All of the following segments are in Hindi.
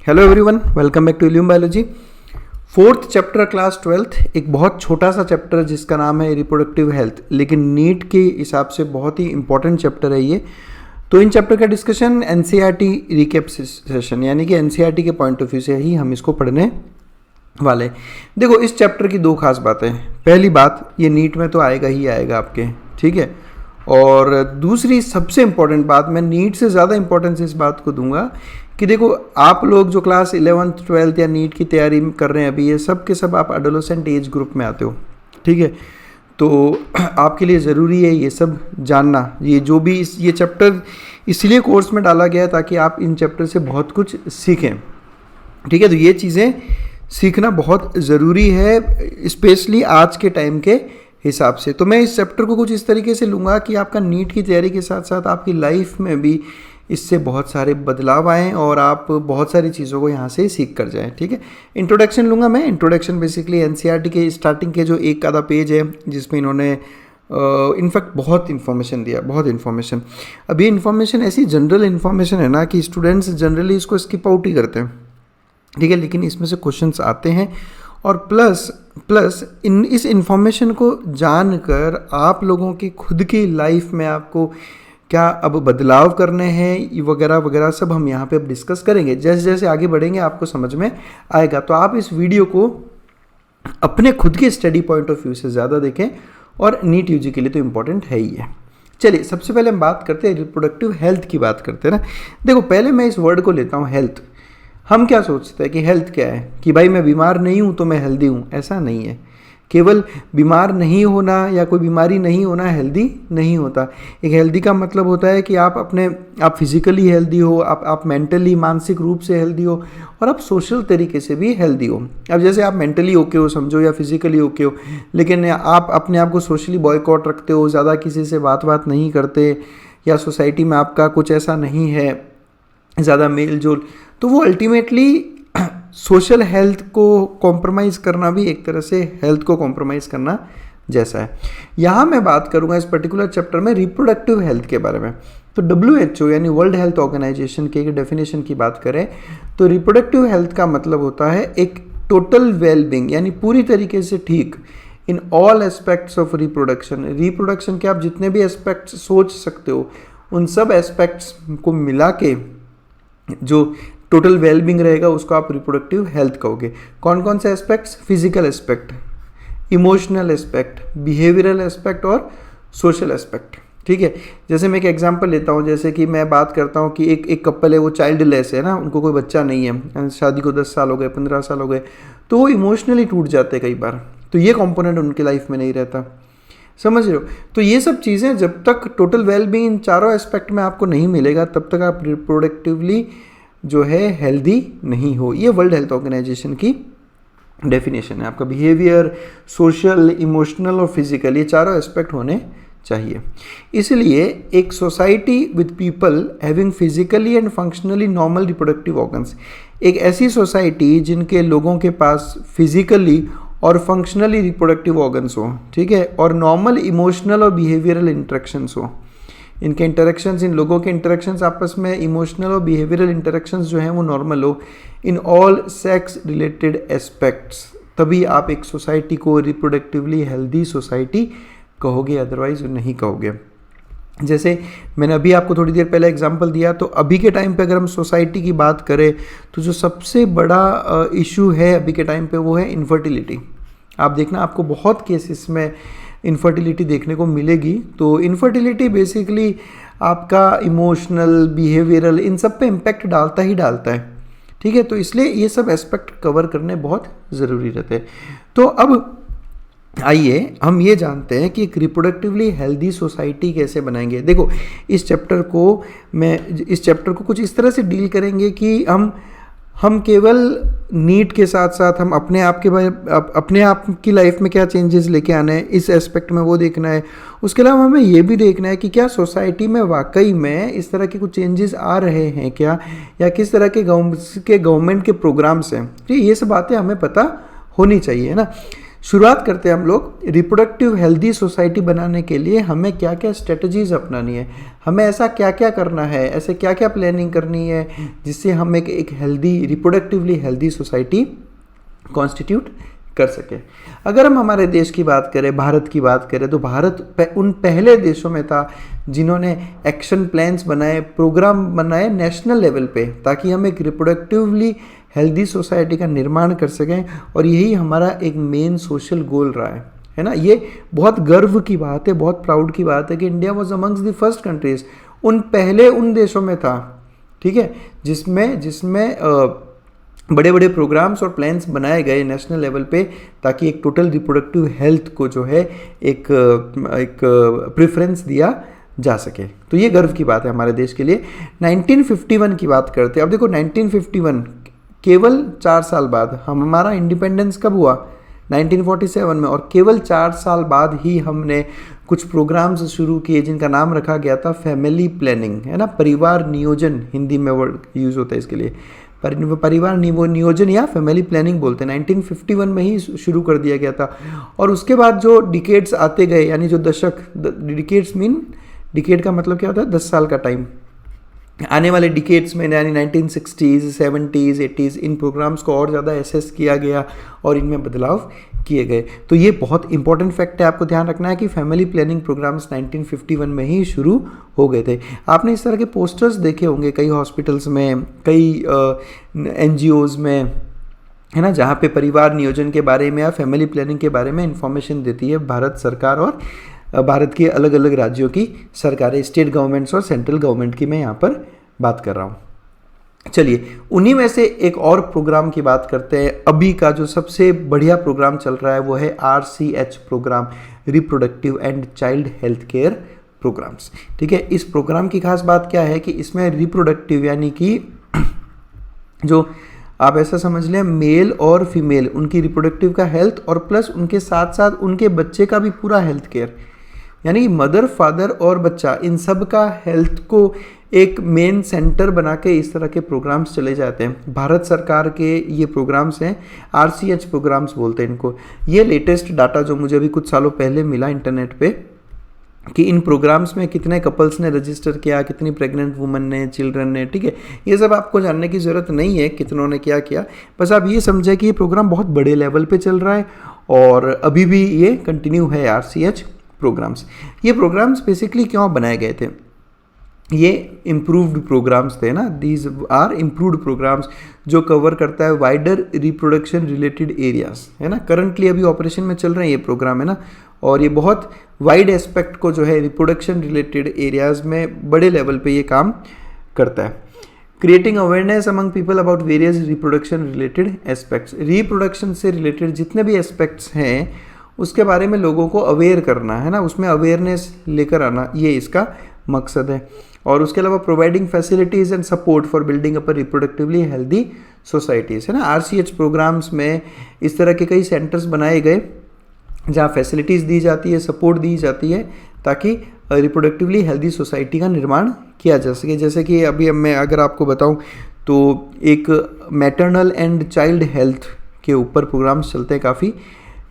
Hello everyone, welcome back to illume biology. Fourth chapter class 12th, एक बहुत छोटा सा चैप्टर जिसका नाम है रिप्रोडक्टिव हेल्थ, लेकिन नीट के हिसाब से बहुत ही इंपॉर्टेंट चैप्टर है ये। तो इन चैप्टर का डिस्कशन एनसीईआरटी रिकैप सेशन यानी कि एनसीईआरटी के पॉइंट ऑफ व्यू से ही हम इसको पढ़ने वाले। देखो, इस चैप्टर की दो खास बातें हैं। पहली बात, ये नीट में तो आएगा ही आएगा आपके, ठीक है। और दूसरी सबसे इम्पॉर्टेंट बात, मैं नीट से ज़्यादा इम्पोर्टेंस इस बात को दूंगा कि देखो, आप लोग जो क्लास 11th 12th या नीट की तैयारी कर रहे हैं अभी, ये सब के सब आप एडोलेसेंट एज ग्रुप में आते हो, ठीक है। तो आपके लिए ज़रूरी है ये सब जानना। ये जो भी ये चैप्टर इसलिए कोर्स में डाला गया है ताकि आप इन चैप्टर से बहुत कुछ सीखें, ठीक है। तो ये चीज़ें सीखना बहुत ज़रूरी है, स्पेशली आज के टाइम के हिसाब से। तो मैं इस चैप्टर को कुछ इस तरीके से लूँगा कि आपका नीट की तैयारी के साथ साथ आपकी लाइफ में भी इससे बहुत सारे बदलाव आएँ और आप बहुत सारी चीज़ों को यहाँ से सीख कर जाएँ, ठीक है। इंट्रोडक्शन लूँगा मैं। इंट्रोडक्शन बेसिकली एनसीईआरटी के स्टार्टिंग के जो एक आधा पेज है जिसमें इन्होंने इनफैक्ट बहुत इन्फॉर्मेशन दिया, बहुत इन्फॉर्मेशन। अब ये इन्फॉर्मेशन ऐसी जनरल इन्फॉर्मेशन है ना कि स्टूडेंट्स जनरली इसको स्किप आउट ही करते हैं, ठीक है। लेकिन इसमें से क्वेश्चंस आते हैं और प्लस इस इन्फॉर्मेशन को जानकर आप लोगों की खुद की लाइफ में आपको क्या अब बदलाव करने हैं वगैरह वगैरह सब हम यहाँ पे अब डिस्कस करेंगे। जैसे जैसे आगे बढ़ेंगे आपको समझ में आएगा। तो आप इस वीडियो को अपने खुद के स्टडी पॉइंट ऑफ व्यू से ज़्यादा देखें, और नीट यूजी के लिए तो इम्पॉर्टेंट है ही है। चलिए, सबसे पहले हम बात करते हैं रिप्रोडक्टिव हेल्थ की बात करते हैं ना। देखो, पहले मैं इस वर्ड को लेता हूँ हेल्थ। हम क्या सोचते हैं कि हेल्थ क्या है, कि भाई मैं बीमार नहीं हूँ तो मैं हेल्दी हूँ। ऐसा नहीं है। केवल बीमार नहीं होना या कोई बीमारी नहीं होना हेल्दी नहीं होता। एक हेल्दी का मतलब होता है कि आप फिजिकली हेल्दी हो, आप मेंटली मानसिक रूप से हेल्दी हो, और आप सोशल तरीके से भी हेल्दी हो। अब जैसे आप मेंटली ओके हो समझो, या फिजिकली ओके हो, लेकिन आप अपने आप को सोशली बॉयकॉट रखते हो, ज़्यादा किसी से बात नहीं करते, या सोसाइटी में आपका कुछ ऐसा नहीं है ज़्यादा मेल जोल, तो वो अल्टीमेटली सोशल हेल्थ को कॉम्प्रोमाइज़ करना भी एक तरह से हेल्थ को कॉम्प्रोमाइज़ करना जैसा है। यहाँ मैं बात करूँगा इस पर्टिकुलर चैप्टर में रिप्रोडक्टिव हेल्थ के बारे में। तो WHO यानी वर्ल्ड हेल्थ ऑर्गेनाइजेशन के डेफिनेशन की बात करें तो रिप्रोडक्टिव हेल्थ का मतलब होता है एक टोटल वेलबींग, यानी पूरी तरीके से ठीक in all aspects of reproduction के आप जितने भी एस्पेक्ट्स सोच सकते हो, उन सब एस्पेक्ट्स को मिला के जो टोटल वेलबींग रहेगा उसको आप रिप्रोडक्टिव हेल्थ कहोगे। कौन कौन से aspects? Physical aspect, emotional aspect, behavioural aspect और सोशल एस्पेक्ट, ठीक है। जैसे मैं एक एग्जांपल लेता हूँ, जैसे कि मैं बात करता हूँ कि एक कपल है, वो चाइल्डलेस है ना, उनको कोई बच्चा नहीं है, शादी को 10 साल हो गए, 15 साल हो गए, तो वो इमोशनली टूट जाते हैं कई बार। तो ये कॉम्पोनेंट उनकी लाइफ में नहीं रहता, समझ रहे हो। तो ये सब चीज़ें जब तक टोटल वेलबींग इन चारों एस्पेक्ट में आपको नहीं मिलेगा, तब तक आप रिप्रोडक्टिवली जो है हेल्दी नहीं हो। ये वर्ल्ड हेल्थ ऑर्गेनाइजेशन की डेफिनेशन है। आपका बिहेवियर, सोशल, इमोशनल और फिजिकल, ये चारों एस्पेक्ट होने चाहिए। इसलिए एक society with people having physically and functionally normal reproductive organs, एक ऐसी सोसाइटी जिनके लोगों के पास फिजिकली और फंक्शनली रिप्रोडक्टिव ऑर्गन्स हो, ठीक है, और नॉर्मल इमोशनल और बिहेवियरल इंटरेक्शंस हो। इनके इंटरेक्शंस, इन लोगों के इंटरेक्शंस आपस में, इमोशनल और बिहेवियरल इंटरेक्शंस जो हैं वो नॉर्मल हो in all sex related aspects, तभी आप एक सोसाइटी को रिप्रोडक्टिवली हेल्दी सोसाइटी कहोगे, अदरवाइज नहीं कहोगे। जैसे मैंने अभी आपको थोड़ी देर पहले एग्जांपल दिया, तो अभी के टाइम पे अगर हम सोसाइटी की बात करें तो जो सबसे बड़ा इशू है अभी के टाइम पे वो है इनफर्टिलिटी। आप देखना, आपको बहुत केसेस में इनफर्टिलिटी देखने को मिलेगी। तो इनफर्टिलिटी बेसिकली आपका इमोशनल, बिहेवियरल, इन सब पे इम्पैक्ट डालता ही डालता है, ठीक है। तो इसलिए ये सब एस्पेक्ट कवर करने बहुत ज़रूरी रहते हैं। तो अब आइए हम ये जानते हैं कि एक रिप्रोडक्टिवली हेल्दी सोसाइटी कैसे बनाएंगे। देखो, इस चैप्टर को कुछ इस तरह से डील करेंगे कि हम केवल नीट के साथ साथ हम अपने आप की लाइफ में क्या चेंजेस लेके आना है, इस एस्पेक्ट में वो देखना है। उसके अलावा हमें ये भी देखना है कि क्या सोसाइटी में वाकई में इस तरह के कुछ चेंजेस आ रहे हैं क्या, या किस तरह के गवर्नमेंट के प्रोग्राम्स हैं। तो ये सब बातें हमें पता होनी चाहिए, है ना। शुरुआत करते हैं हम लोग। रिप्रोडक्टिव हेल्दी सोसाइटी बनाने के लिए हमें क्या क्या स्ट्रेटजीज अपनानी है, हमें ऐसा क्या क्या करना है, ऐसे क्या क्या प्लानिंग करनी है जिससे हम एक healthy reproductively healthy society constitute कर सके। अगर हम हमारे देश की बात करें, भारत की बात करें, तो भारत उन पहले देशों में था जिन्होंने एक्शन प्लान्स बनाए, प्रोग्राम बनाए नेशनल लेवल पे, ताकि हम एक रिप्रोडक्टिवली हेल्दी सोसाइटी का निर्माण कर सकें। और यही हमारा एक मेन सोशल गोल रहा है ना। ये बहुत गर्व की बात है, बहुत प्राउड की बात है कि India was amongst the first countries, उन देशों में था, ठीक है, जिसमें बड़े बड़े प्रोग्राम्स और प्लान्स बनाए गए नेशनल लेवल पे, ताकि एक टोटल रिप्रोडक्टिव हेल्थ को जो है एक प्रेफरेंस दिया जा सके। तो ये गर्व की बात है हमारे देश के लिए। 1951 की बात करते हैं। अब देखो 1951 केवल 4 साल बाद, हमारा इंडिपेंडेंस कब हुआ? 1947 में। और केवल 4 साल बाद ही हमने कुछ प्रोग्राम्स शुरू किए जिनका नाम रखा गया था फैमिली प्लानिंग, है ना, परिवार नियोजन हिंदी में वर्ड यूज़ होता है इसके लिए, परिवार नियोजन या फैमिली प्लानिंग बोलते हैं। 1951 में ही शुरू कर दिया गया था। और उसके बाद जो डिकेड्स आते गए, यानी जो दशक, डिकेड का मतलब क्या होता है? 10 साल का टाइम। आने वाले डिकेड्स में यानी 1960s, 70s, 80s इन प्रोग्राम्स को और ज़्यादा एसेस किया गया और इनमें बदलाव किए गए। तो ये बहुत इंपॉर्टेंट फैक्ट है, आपको ध्यान रखना है कि फैमिली प्लानिंग प्रोग्राम्स 1951 में ही शुरू हो गए थे। आपने इस तरह के पोस्टर्स देखे होंगे कई हॉस्पिटल्स में, कई NGOs में, है ना, जहाँ पे परिवार नियोजन के बारे में या फैमिली प्लानिंग के बारे में इंफॉर्मेशन देती है भारत सरकार और भारत के अलग अलग राज्यों की सरकारें, स्टेट गवर्नमेंट्स और सेंट्रल गवर्नमेंट की मैं यहाँ पर बात कर रहा हूँ। चलिए, उन्हीं में से एक और प्रोग्राम की बात करते हैं। अभी का जो सबसे बढ़िया प्रोग्राम चल रहा है वो है RCH program, reproductive and child health care programs, ठीक है। इस प्रोग्राम की खास बात क्या है कि इसमें रिप्रोडक्टिव यानी कि जो आप ऐसा समझ लें मेल और फीमेल, उनकी रिप्रोडक्टिव का हेल्थ और प्लस उनके साथ साथ उनके बच्चे का भी पूरा हेल्थ केयर, यानी मदर, फादर और बच्चा, इन सब का हेल्थ को एक मेन सेंटर बना के इस तरह के प्रोग्राम्स चले जाते हैं। भारत सरकार के ये प्रोग्राम्स हैं, RCH प्रोग्राम्स बोलते हैं इनको। ये लेटेस्ट डाटा जो मुझे अभी कुछ सालों पहले मिला इंटरनेट पे, कि इन प्रोग्राम्स में कितने कपल्स ने रजिस्टर किया, कितनी प्रेग्नेंट वुमन ने, चिल्ड्रन ने, ठीक है। ये सब आपको जानने की ज़रूरत नहीं है कितनों ने क्या किया, बस आप ये समझे कि ये प्रोग्राम बहुत बड़े लेवल पे चल रहा है और अभी भी ये कंटिन्यू है RCH प्रोग्राम्स। ये प्रोग्राम्स बेसिकली क्यों बनाए गए थे? ये इम्प्रूव्ड प्रोग्राम्स थे ना, दीज आर इम्प्रूव्ड प्रोग्राम्स जो कवर करता है वाइडर रिप्रोडक्शन रिलेटेड एरियाज, है ना। करंटली अभी ऑपरेशन में चल रहे हैं ये प्रोग्राम, है ना, और ये बहुत वाइड एस्पेक्ट को जो है रिप्रोडक्शन रिलेटेड एरियाज में बड़े लेवल पे ये काम करता है। Creating awareness among people about various reproduction related aspects, reproduction से रिलेटेड जितने भी एस्पेक्ट्स हैं उसके बारे में लोगों को अवेयर करना, है ना, उसमें अवेयरनेस लेकर आना, ये इसका मकसद है। और उसके अलावा providing facilities and support for building up reproductively healthy societies, है ना। RCH प्रोग्राम्स में इस तरह के कई सेंटर्स बनाए गए जहाँ फैसिलिटीज़ दी जाती है, सपोर्ट दी जाती है, ताकि रिप्रोडक्टिवली हेल्दी सोसाइटी का निर्माण किया जा सके। जैसे कि अभी मैं अगर आपको बताऊँ तो एक मैटरनल एंड चाइल्ड हेल्थ के ऊपर प्रोग्राम्स चलते हैं काफ़ी।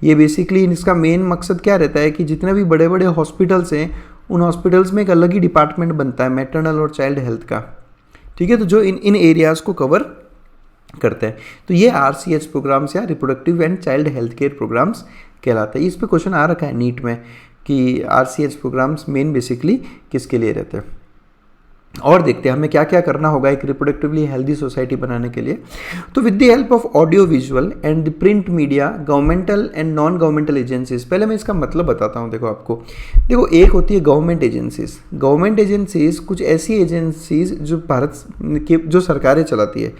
ये बेसिकली इसका मेन मकसद क्या रहता है कि जितने भी बड़े बड़े हॉस्पिटल्स हैं उन हॉस्पिटल्स में एक अलग ही डिपार्टमेंट बनता है मैटरनल और चाइल्ड हेल्थ का, ठीक है, तो जो इन एरियाज़ को कवर करते हैं। तो ये RCH प्रोग्राम्स या reproductive and child health care programs कहलाते हैं। इस पे क्वेश्चन आ रखा है नीट में कि RCH प्रोग्राम्स मेन बेसिकली किसके लिए रहते हैं। और देखते हैं हमें क्या क्या करना होगा एक रिप्रोडक्टिवली हेल्दी सोसाइटी बनाने के लिए। तो with the help of audio visual and the print media, governmental and non governmental agencies, पहले मैं इसका मतलब बताता हूँ। देखो आपको, देखो एक होती है गवर्नमेंट एजेंसीज। गवर्नमेंट एजेंसीज कुछ ऐसी एजेंसीज जो भारत के जो सरकारें चलाती है,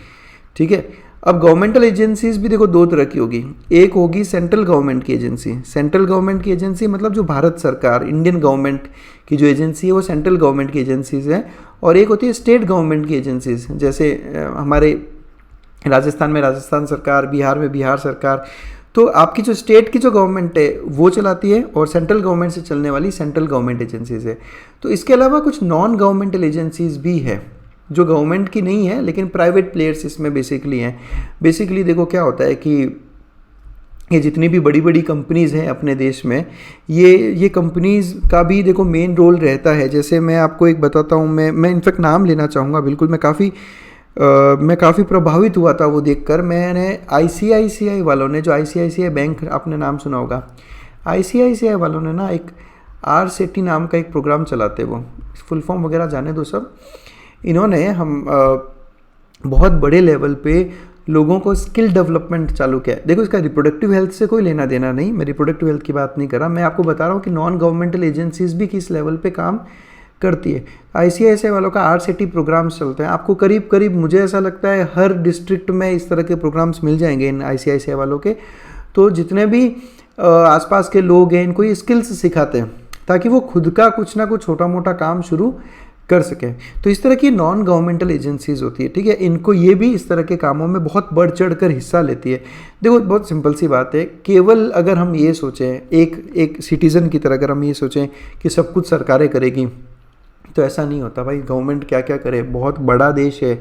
ठीक है। अब गवर्नमेंटल एजेंसीज भी देखो दो तरह की होगी। एक होगी सेंट्रल गवर्नमेंट की एजेंसी। सेंट्रल गवर्नमेंट की एजेंसी मतलब जो भारत सरकार, इंडियन गवर्नमेंट की जो एजेंसी है वो सेंट्रल गवर्नमेंट की एजेंसीज है। और एक होती है स्टेट गवर्नमेंट की एजेंसीज, जैसे हमारे राजस्थान में राजस्थान सरकार, बिहार में बिहार सरकार। तो आपकी जो स्टेट की जो गवर्नमेंट है वो चलाती है और सेंट्रल गवर्नमेंट से चलने वाली सेंट्रल गवर्नमेंट एजेंसीज है। तो इसके अलावा कुछ नॉन गवर्नमेंटल एजेंसीज भी है जो गवर्नमेंट की नहीं है लेकिन प्राइवेट प्लेयर्स इसमें बेसिकली हैं। बेसिकली देखो क्या होता है कि ये जितनी भी बड़ी बड़ी कंपनीज़ हैं अपने देश में, ये कंपनीज़ का भी देखो मेन रोल रहता है। जैसे मैं आपको एक बताता हूँ, मैं इनफेक्ट नाम लेना चाहूँगा बिल्कुल। मैं काफ़ी प्रभावित हुआ था वो देखकर। मैंने ICICI वालों ने, जो ICICI बैंक आपने नाम सुना होगा, ICICI वालों ने ना एक RSETI नाम का एक प्रोग्राम चलाते, वो फुल फॉर्म वगैरह जाने दो सब। इन्होंने बहुत बड़े लेवल पे लोगों को स्किल डेवलपमेंट चालू किया। देखो इसका रिप्रोडक्टिव हेल्थ से कोई लेना देना नहीं, मैं रिप्रोडक्टिव हेल्थ की बात नहीं कर रहा, मैं आपको बता रहा हूँ कि नॉन गवर्नमेंटल एजेंसीज भी किस लेवल पे काम करती है। ICICI वालों का RSETI प्रोग्राम्स चलते हैं, आपको करीब करीब मुझे ऐसा लगता है हर डिस्ट्रिक्ट में इस तरह के प्रोग्राम्स मिल जाएंगे इन ICICI वालों के। तो जितने भी आसपास के लोग हैं इनको ये स्किल्स सिखाते हैं ताकि वो खुद का कुछ ना कुछ छोटा मोटा काम शुरू कर सकें। तो इस तरह की नॉन गवर्नमेंटल एजेंसीज होती है, ठीक है, इनको ये भी इस तरह के कामों में बहुत बढ़ चढ़ कर हिस्सा लेती है। देखो बहुत सिंपल सी बात है, केवल अगर हम ये सोचें एक सिटीज़न की तरह, अगर हम ये सोचें कि सब कुछ सरकारें करेगी तो ऐसा नहीं होता भाई। गवर्नमेंट क्या क्या करे, बहुत बड़ा देश है,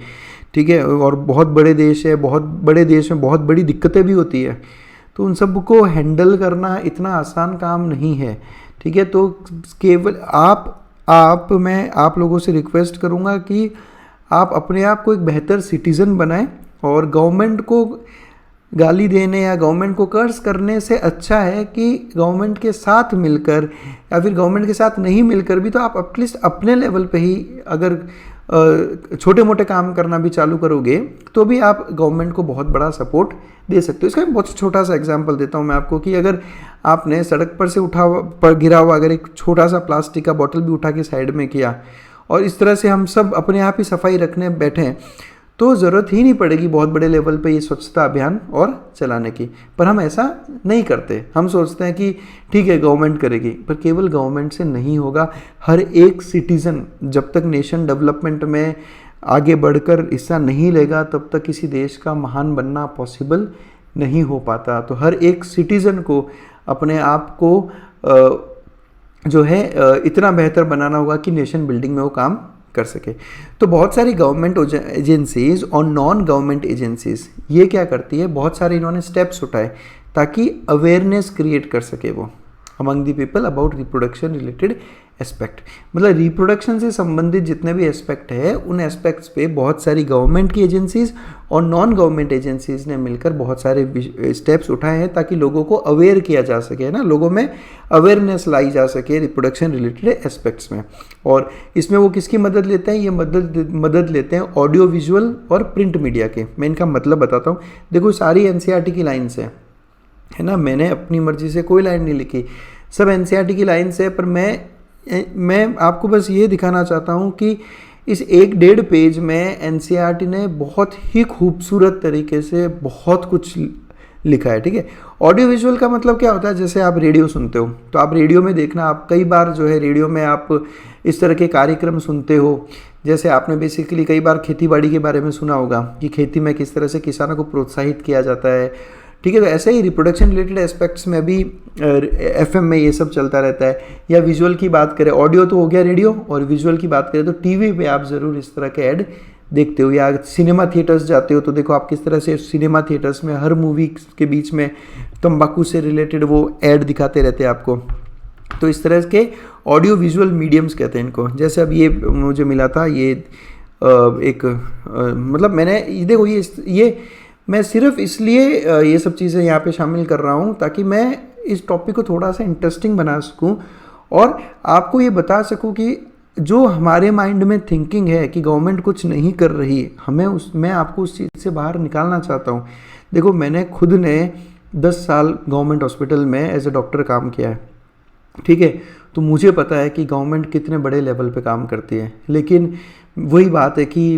ठीक है, और बहुत बड़े देश है, बहुत बड़े देश में बहुत बड़ी दिक्कतें भी होती है, तो उन सब को हैंडल करना इतना आसान काम नहीं है, ठीक है। तो केवल मैं आप लोगों से रिक्वेस्ट करूंगा कि आप अपने आप को एक बेहतर सिटीज़न बनाएं, और गवर्नमेंट को गाली देने या गवर्नमेंट को कर्ज करने से अच्छा है कि गवर्नमेंट के साथ मिलकर, या फिर गवर्नमेंट के साथ नहीं मिलकर भी, तो आप एटलीस्ट अपने लेवल पे ही अगर छोटे मोटे काम करना भी चालू करोगे तो भी आप गवर्नमेंट को बहुत बड़ा सपोर्ट दे सकते हो। इसका बहुत छोटा सा एग्जांपल देता हूँ मैं आपको कि अगर आपने सड़क पर से गिरा हुआ अगर एक छोटा सा प्लास्टिक का बोतल भी उठा के साइड में किया, और इस तरह से हम सब अपने आप ही सफाई रखने बैठे, तो ज़रूरत ही नहीं पड़ेगी बहुत बड़े लेवल पे ये स्वच्छता अभियान और चलाने की। पर हम ऐसा नहीं करते, हम सोचते हैं कि ठीक है गवर्नमेंट करेगी, पर केवल गवर्नमेंट से नहीं होगा। हर एक सिटीज़न जब तक नेशन डेवलपमेंट में आगे बढ़कर हिस्सा नहीं लेगा तब तक किसी देश का महान बनना पॉसिबल नहीं हो पाता। तो हर एक सिटीज़न को अपने आप को जो है इतना बेहतर बनाना होगा कि नेशन बिल्डिंग में वो काम कर सके। तो बहुत सारी गवर्नमेंट एजेंसीज और नॉन गवर्नमेंट एजेंसीज ये क्या करती है, बहुत सारे इन्होंने स्टेप्स उठाए ताकि अवेयरनेस क्रिएट कर सके वो among the people about reproduction related aspect. मतलब रिप्रोडक्शन से संबंधित जितने भी एस्पेक्ट है उन एस्पेक्ट्स पे बहुत सारी गवर्नमेंट की एजेंसीज और नॉन गवर्नमेंट एजेंसीज ने मिलकर बहुत सारे स्टेप्स उठाए हैं ताकि लोगों को अवेयर किया जा सके, है ना, लोगों में अवेयरनेस लाई जा सके रिप्रोडक्शन रिलेटेड एस्पेक्ट्स में। और इसमें वो किसकी मदद लेते हैं, ये मदद लेते हैं ऑडियो विजुअल और प्रिंट मीडिया के। मैं इनका मतलब बताता हूँ। देखो सारी NCERT की लाइन्स है ना, मैंने अपनी मर्जी से कोई लाइन नहीं लिखी, सब NCERT की लाइन्स है। पर मैं आपको बस ये दिखाना चाहता हूँ कि इस 1-1.5 पेज में NCERT ने बहुत ही खूबसूरत तरीके से बहुत कुछ लिखा है, ठीक है। ऑडियो विजुअल का मतलब क्या होता है, जैसे आप रेडियो सुनते हो तो आप रेडियो में देखना, आप कई बार जो है रेडियो में आप इस तरह के कार्यक्रम सुनते हो। जैसे आपने बेसिकली कई बार खेती बाड़ी के बारे में सुना होगा कि खेती में किस तरह से किसानों को प्रोत्साहित किया जाता है, ठीक है। तो ऐसे ही रिप्रोडक्शन रिलेटेड एस्पेक्ट्स में भी FM में ये सब चलता रहता है। या विजुअल की बात करें, ऑडियो तो हो गया रेडियो, और विजुअल की बात करें तो टीवी पे आप ज़रूर इस तरह के ऐड देखते हो, या सिनेमा थिएटर्स जाते हो तो देखो आप किस तरह से सिनेमा थिएटर्स में हर मूवी के बीच में तंबाकू से रिलेटेड वो ऐड दिखाते रहते हैं आपको। तो इस तरह के ऑडियो विजुअल मीडियम्स कहते हैं इनको। जैसे अब ये मुझे मिला था ये मतलब मैंने देखो ये मैं सिर्फ इसलिए ये सब चीज़ें यहाँ पे शामिल कर रहा हूँ ताकि मैं इस टॉपिक को थोड़ा सा इंटरेस्टिंग बना सकूँ और आपको ये बता सकूँ कि जो हमारे माइंड में थिंकिंग है कि गवर्नमेंट कुछ नहीं कर रही, मैं आपको उस चीज़ से बाहर निकालना चाहता हूँ। देखो मैंने खुद ने 10 साल गवर्नमेंट हॉस्पिटल में एज ए डॉक्टर काम किया है, ठीक है। तो मुझे पता है कि गवर्नमेंट कितने बड़े लेवल पे काम करती है। लेकिन वही बात है कि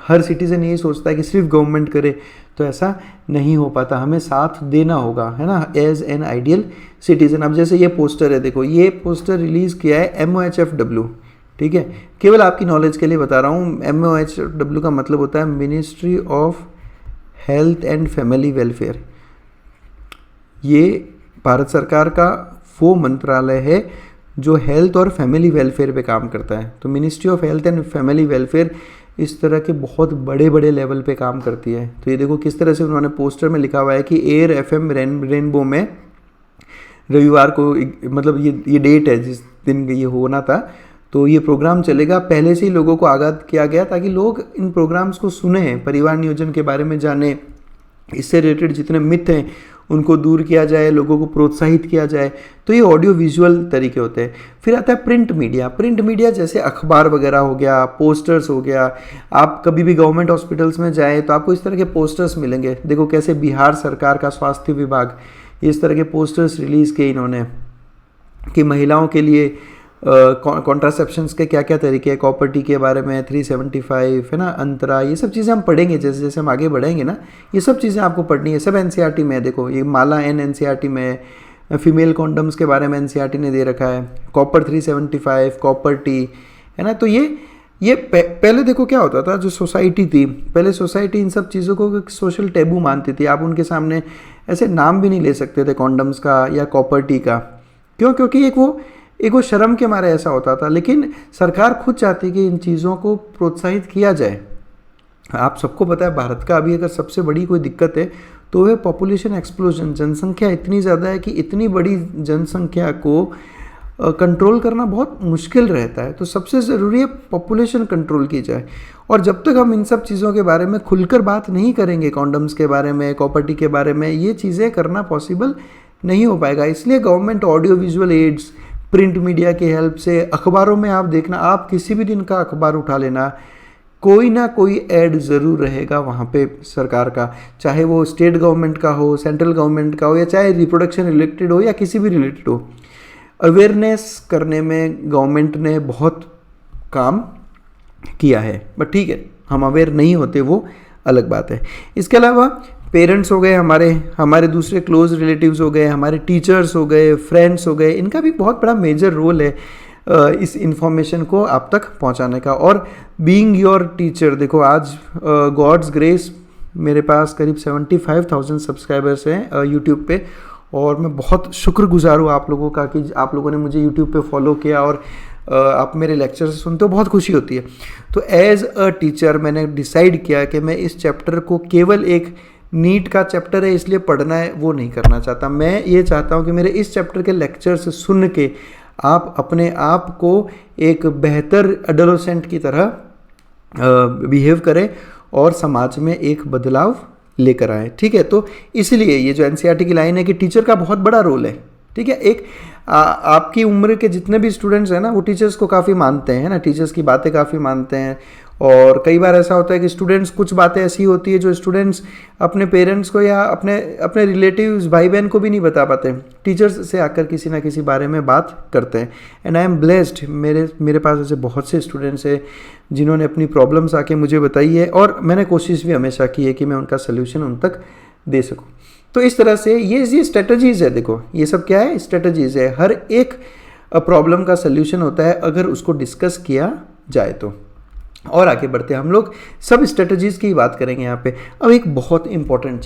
हर सिटीज़न यही सोचता है कि सिर्फ गवर्नमेंट करे, तो ऐसा नहीं हो पाता, हमें साथ देना होगा, है ना, एज एन आइडियल सिटीज़न। अब जैसे ये पोस्टर है, देखो ये पोस्टर रिलीज़ किया है MOHFW, ठीक है। केवल आपकी नॉलेज के लिए बता रहा हूँ, MOHFW का मतलब होता है ministry of health and family welfare. ये भारत सरकार का वो मंत्रालय है जो हेल्थ और फैमिली वेलफेयर पे काम करता है। तो ministry of health and family welfare इस तरह के बहुत बड़े बड़े लेवल पे काम करती है। तो ये देखो किस तरह से उन्होंने पोस्टर में लिखा हुआ है कि एयर FM रेनबो में रविवार को मतलब ये डेट है जिस दिन ये होना था, तो ये प्रोग्राम चलेगा। पहले से ही लोगों को आगाह किया गया ताकि लोग इन प्रोग्राम्स को सुने, परिवार नियोजन के बारे में जाने, इससे रिलेटेड जितने मिथ हैं उनको दूर किया जाए, लोगों को प्रोत्साहित किया जाए। तो ये ऑडियो विजुअल तरीके होते हैं। फिर आता है प्रिंट मीडिया। प्रिंट मीडिया जैसे अखबार वगैरह हो गया, पोस्टर्स हो गया। आप कभी भी गवर्नमेंट हॉस्पिटल्स में जाएँ तो आपको इस तरह के पोस्टर्स मिलेंगे। देखो कैसे बिहार सरकार का स्वास्थ्य विभाग इस तरह के पोस्टर्स रिलीज़ किए इन्होंने कि महिलाओं के लिए कॉन्ट्रासेप्शंस के क्या क्या तरीके हैं, कॉपर टी के बारे में, 375 है ना, अंतरा, ये सब चीज़ें हम पढ़ेंगे जैसे जैसे हम आगे बढ़ेंगे ना। ये सब चीज़ें आपको पढ़नी है, सब NCERT में है। देखो ये माला NCERT में है। फीमेल कॉन्डम्स के बारे में NCERT ने दे रखा है, कॉपर 375, कॉपर टी, है ना। तो ये पहले देखो क्या होता था, जो सोसाइटी थी पहले, सोसाइटी इन सब चीज़ों को एक सोशल टैबू मानती थी। आप उनके सामने ऐसे नाम भी नहीं ले सकते थे कॉन्डम्स का या कॉपर टी का। क्यों? क्योंकि एक वो शर्म के मारे ऐसा होता था। लेकिन सरकार खुद चाहती कि इन चीज़ों को प्रोत्साहित किया जाए। आप सबको पता है भारत का अभी अगर सबसे बड़ी कोई दिक्कत है तो वह पॉपुलेशन एक्सप्लोजन। जनसंख्या इतनी ज़्यादा है कि इतनी बड़ी जनसंख्या को कंट्रोल करना बहुत मुश्किल रहता है। तो सबसे ज़रूरी है पॉपुलेशन कंट्रोल की जाए। और जब तक हम इन सब चीज़ों के बारे में खुलकर बात नहीं करेंगे, कॉन्डम्स के बारे में, कॉपर टी के बारे में, ये चीज़ें करना पॉसिबल नहीं हो पाएगा। इसलिए government audio visual aids, print media की हेल्प से, अखबारों में आप देखना, आप किसी भी दिन का अखबार उठा लेना, कोई ना कोई ऐड ज़रूर रहेगा वहाँ पे सरकार का, चाहे वो स्टेट गवर्नमेंट का हो, सेंट्रल गवर्नमेंट का हो, या चाहे रिप्रोडक्शन रिलेटेड हो या किसी भी रिलेटेड हो। अवेयरनेस करने में गवर्नमेंट ने बहुत काम किया है, बट ठीक है हम अवेयर नहीं होते वो अलग बात है। इसके अलावा पेरेंट्स हो गए, हमारे दूसरे क्लोज रिलेटिव्स हो गए, हमारे टीचर्स हो गए, फ्रेंड्स हो गए, इनका भी बहुत बड़ा मेजर रोल है इस इंफॉर्मेशन को आप तक पहुंचाने का। और बीइंग योर टीचर, देखो आज गॉड्स ग्रेस मेरे पास करीब 75,000 सब्सक्राइबर्स हैं यूट्यूब पे, और मैं बहुत शुक्रगुजार हूँ आप लोगों का कि आप लोगों ने मुझे यूट्यूब पे फॉलो किया और आप मेरे लेक्चर सुनते हो, बहुत खुशी होती है। तो एज अ टीचर मैंने डिसाइड किया कि मैं इस चैप्टर को केवल एक नीट का चैप्टर है इसलिए पढ़ना है वो नहीं करना चाहता। मैं ये चाहता हूँ कि मेरे इस चैप्टर के लेक्चर्स सुन के आप अपने आप को एक बेहतर एडोलेसेंट की तरह बिहेव करें और समाज में एक बदलाव लेकर आए। ठीक है, तो इसलिए ये जो NCERT की लाइन है कि टीचर का बहुत बड़ा रोल है। ठीक है, एक आपकी उम्र के जितने भी स्टूडेंट्स हैं ना वो टीचर्स को काफ़ी मानते हैं ना, टीचर्स की बातें काफ़ी मानते हैं। और कई बार ऐसा होता है कि स्टूडेंट्स, कुछ बातें ऐसी होती है जो स्टूडेंट्स अपने पेरेंट्स को या अपने रिलेटिव्स, भाई बहन को भी नहीं बता पाते, टीचर्स से आकर किसी ना किसी बारे में बात करते हैं। एंड आई एम ब्लेस्ड, मेरे पास ऐसे बहुत से स्टूडेंट्स हैं जिन्होंने अपनी प्रॉब्लम्स आके मुझे बताई है, और मैंने कोशिश भी हमेशा की है कि मैं उनका सोल्यूशन उन तक दे सकूँ। तो इस तरह से ये स्ट्रेटजीज़ है। देखो ये सब क्या है, स्ट्रेटजीज़ है। हर एक प्रॉब्लम का सोल्यूशन होता है अगर उसको डिस्कस किया जाए तो। और आगे बढ़ते हैं, हम लोग सब स्ट्रेटजीज़ की बात करेंगे यहाँ पे। अब एक बहुत इंपॉर्टेंट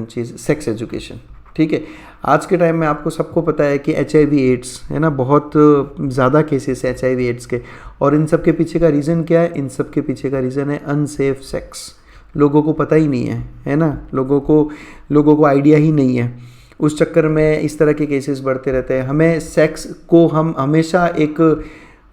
चीज़ सेक्स एजुकेशन। ठीक है, आज के टाइम में आपको सबको पता है कि HIV एड्स है ना, बहुत ज़्यादा केसेस है HIV एड्स के। और इन सब के पीछे का रीज़न क्या है? इन सब के पीछे का रीज़न है अनसेफ सेक्स। लोगों को पता ही नहीं है ना, लोगों को आइडिया ही नहीं है। उस चक्कर में इस तरह के केसेस बढ़ते रहते हैं। हमें सेक्स को हम हमेशा एक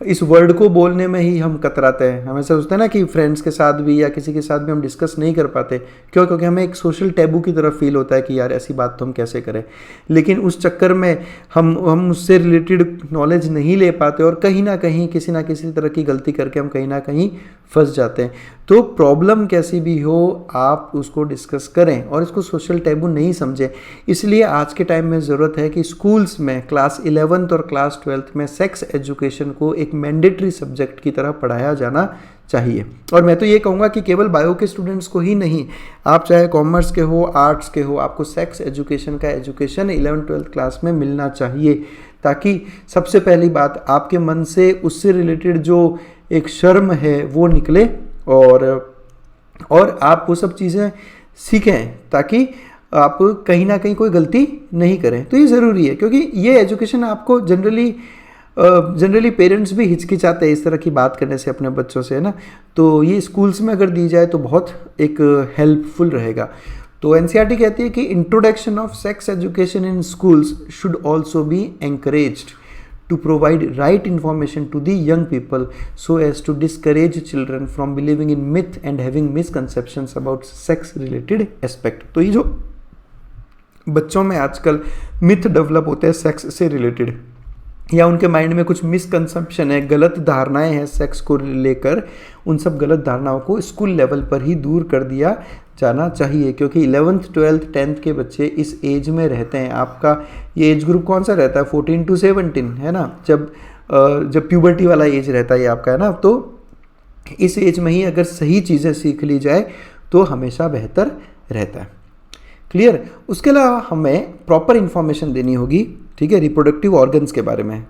इस वर्ड को बोलने में ही हम कतराते हैं। हम ऐसा सोचते हैं ना कि फ्रेंड्स के साथ भी या किसी के साथ भी हम डिस्कस नहीं कर पाते। क्यों? क्योंकि हमें एक सोशल टैबू की तरफ फील होता है कि यार ऐसी बात तो हम कैसे करें। लेकिन उस चक्कर में हम उससे रिलेटेड नॉलेज नहीं ले पाते और कहीं ना कहीं किसी ना किसी तरह की गलती करके हम कहीं ना कहीं फंस जाते हैं। तो प्रॉब्लम कैसी भी हो आप उसको डिस्कस करें और इसको सोशल टैबू नहीं समझें। इसलिए आज के टाइम में ज़रूरत है कि स्कूल्स में क्लास 11th और क्लास 12th में सेक्स एजुकेशन को एक मैंडेटरी सब्जेक्ट की तरह पढ़ाया जाना चाहिए। और मैं तो ये कहूँगा कि केवल बायो के स्टूडेंट्स को ही नहीं, आप चाहे कॉमर्स के हो, आर्ट्स के हो, आपको सेक्स एजुकेशन का एजुकेशन 11th-12th क्लास में मिलना चाहिए, ताकि सबसे पहली बात आपके मन से उससे रिलेटेड जो एक शर्म है वो निकले और आप वो सब चीज़ें सीखें ताकि आप कहीं ना कहीं कोई गलती नहीं करें। तो ये ज़रूरी है क्योंकि ये एजुकेशन आपको जनरली जनरली पेरेंट्स भी हिचकिचाते हैं इस तरह की बात करने से अपने बच्चों से, है ना। तो ये स्कूल्स में अगर दी जाए तो बहुत एक हेल्पफुल रहेगा। तो एनसीईआरटी कहती है कि introduction of sex education in schools should also be encouraged to provide right information to the young people so as to discourage children from believing in myth and having misconceptions about sex related aspect। तो ये जो बच्चों में आजकल मिथ डेवलप होते हैं सेक्स से रिलेटेड, या उनके माइंड में कुछ मिसकंसेप्शन है, गलत धारणाएं हैं सेक्स को लेकर, उन सब गलत धारणाओं को स्कूल लेवल पर ही दूर कर दिया जाना चाहिए। क्योंकि 11th 12th 10th के बच्चे इस एज में रहते हैं। आपका ये एज ग्रुप कौन सा रहता है? 14 to 17, है ना, जब प्यूबर्टी वाला एज रहता है आपका, है ना। तो इस एज में ही अगर सही चीज़ें सीख ली जाए तो हमेशा बेहतर रहता है। क्लियर। उसके अलावा हमें प्रॉपर इंफॉर्मेशन देनी होगी, ठीक है, रिप्रोडक्टिव ऑर्गन्स के बारे में।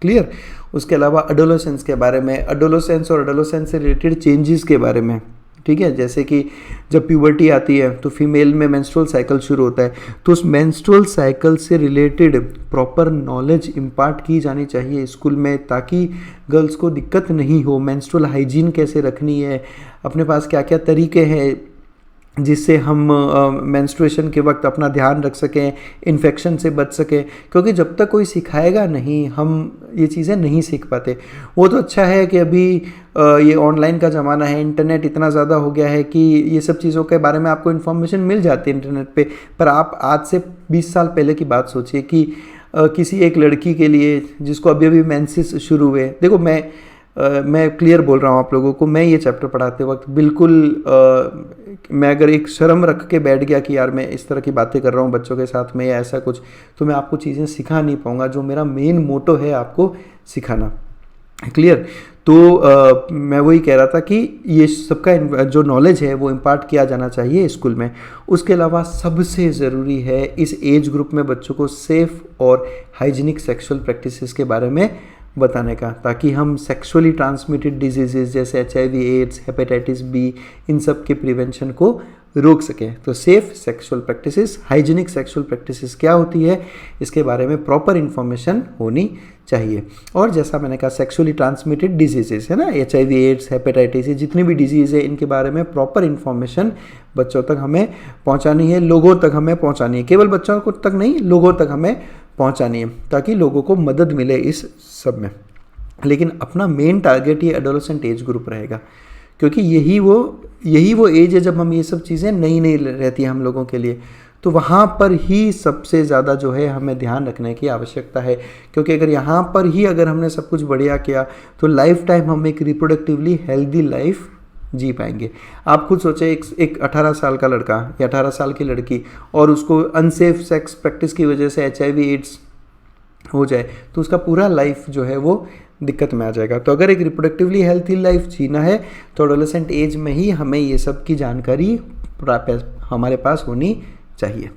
क्लियर। उसके अलावा एडोलेसेंस के बारे में, एडोलेसेंस और एडोलेसेंस से रिलेटेड चेंजेस के बारे में, ठीक है। जैसे कि जब प्यूबर्टी आती है तो फीमेल में मेंस्ट्रुअल साइकिल शुरू होता है, तो उस मेंस्ट्रुअल साइकिल से रिलेटेड प्रॉपर नॉलेज इम्पार्ट की जानी चाहिए स्कूल में, ताकि गर्ल्स को दिक्कत नहीं हो। मेंस्ट्रुअल हाइजीन कैसे रखनी है, अपने पास क्या क्या तरीके हैं जिससे हम मेंस्ट्रुएशन के वक्त अपना ध्यान रख सकें, इन्फेक्शन से बच सकें। क्योंकि जब तक कोई सिखाएगा नहीं, हम ये चीज़ें नहीं सीख पाते। वो तो अच्छा है कि अभी ये ऑनलाइन का ज़माना है, इंटरनेट इतना ज़्यादा हो गया है कि ये सब चीज़ों के बारे में आपको इन्फॉर्मेशन मिल जाती है इंटरनेट पे। पर आप आज से 20 साल पहले की बात सोचिए कि किसी एक लड़की के लिए जिसको अभी अभी मेंसेस शुरू हुए, देखो मैं क्लियर बोल रहा हूँ आप लोगों को, मैं ये चैप्टर पढ़ाते वक्त बिल्कुल मैं अगर एक शर्म रख के बैठ गया कि यार मैं इस तरह की बातें कर रहा हूँ बच्चों के साथ में या ऐसा कुछ, तो मैं आपको चीज़ें सिखा नहीं पाऊँगा। जो मेरा मेन मोटो है आपको सिखाना। क्लियर। तो मैं वही कह रहा था कि ये सबका जो नॉलेज है वो इम्पार्ट किया जाना चाहिए स्कूल में। उसके अलावा सबसे ज़रूरी है इस एज ग्रुप में बच्चों को सेफ़ और हाइजीनिक सेक्सुअल प्रैक्टिसेस के बारे में बताने का, ताकि हम सेक्सुअली ट्रांसमिटेड डिजीजेज जैसे HIV एड्स, हेपेटाइटिस बी, इन सब के प्रिवेंशन को रोक सकें। तो safe sexual practices, hygienic sexual practices क्या होती है, इसके बारे में प्रॉपर इन्फॉर्मेशन होनी चाहिए। और जैसा मैंने कहा सेक्सुअली ट्रांसमिटेड डिजीजेस है ना, HIV एड्स, हेपेटाइटिस, जितनी भी डिजीज़ है इनके बारे में प्रॉपर इन्फॉर्मेशन बच्चों तक हमें पहुंचानी है, लोगों तक हमें पहुंचानी है। केवल बच्चों को तक नहीं, लोगों तक हमें पहुंचानी है, ताकि लोगों को मदद मिले इस सब में। लेकिन अपना मेन टारगेट ये एडोलेसेंट एज ग्रुप रहेगा, क्योंकि यही वो एज है जब हम ये सब चीज़ें नई रहती है हम लोगों के लिए। तो वहाँ पर ही सबसे ज़्यादा जो है हमें ध्यान रखने की आवश्यकता है, क्योंकि अगर यहाँ पर ही अगर हमने सब कुछ बढ़िया किया तो लाइफ टाइम हम एक रिप्रोडक्टिवली हेल्दी लाइफ जी पाएंगे। आप खुद सोचें, एक 18 साल का लड़का या 18 साल की लड़की और उसको अनसेफ सेक्स प्रैक्टिस की वजह से HIV एड्स हो जाए तो उसका पूरा लाइफ जो है वो दिक्कत में आ जाएगा। तो अगर एक रिप्रोडक्टिवली हेल्थी लाइफ जीना है तो एडोलेसेंट एज में ही हमें ये सब की जानकारी हमारे पास होनी चाहिए।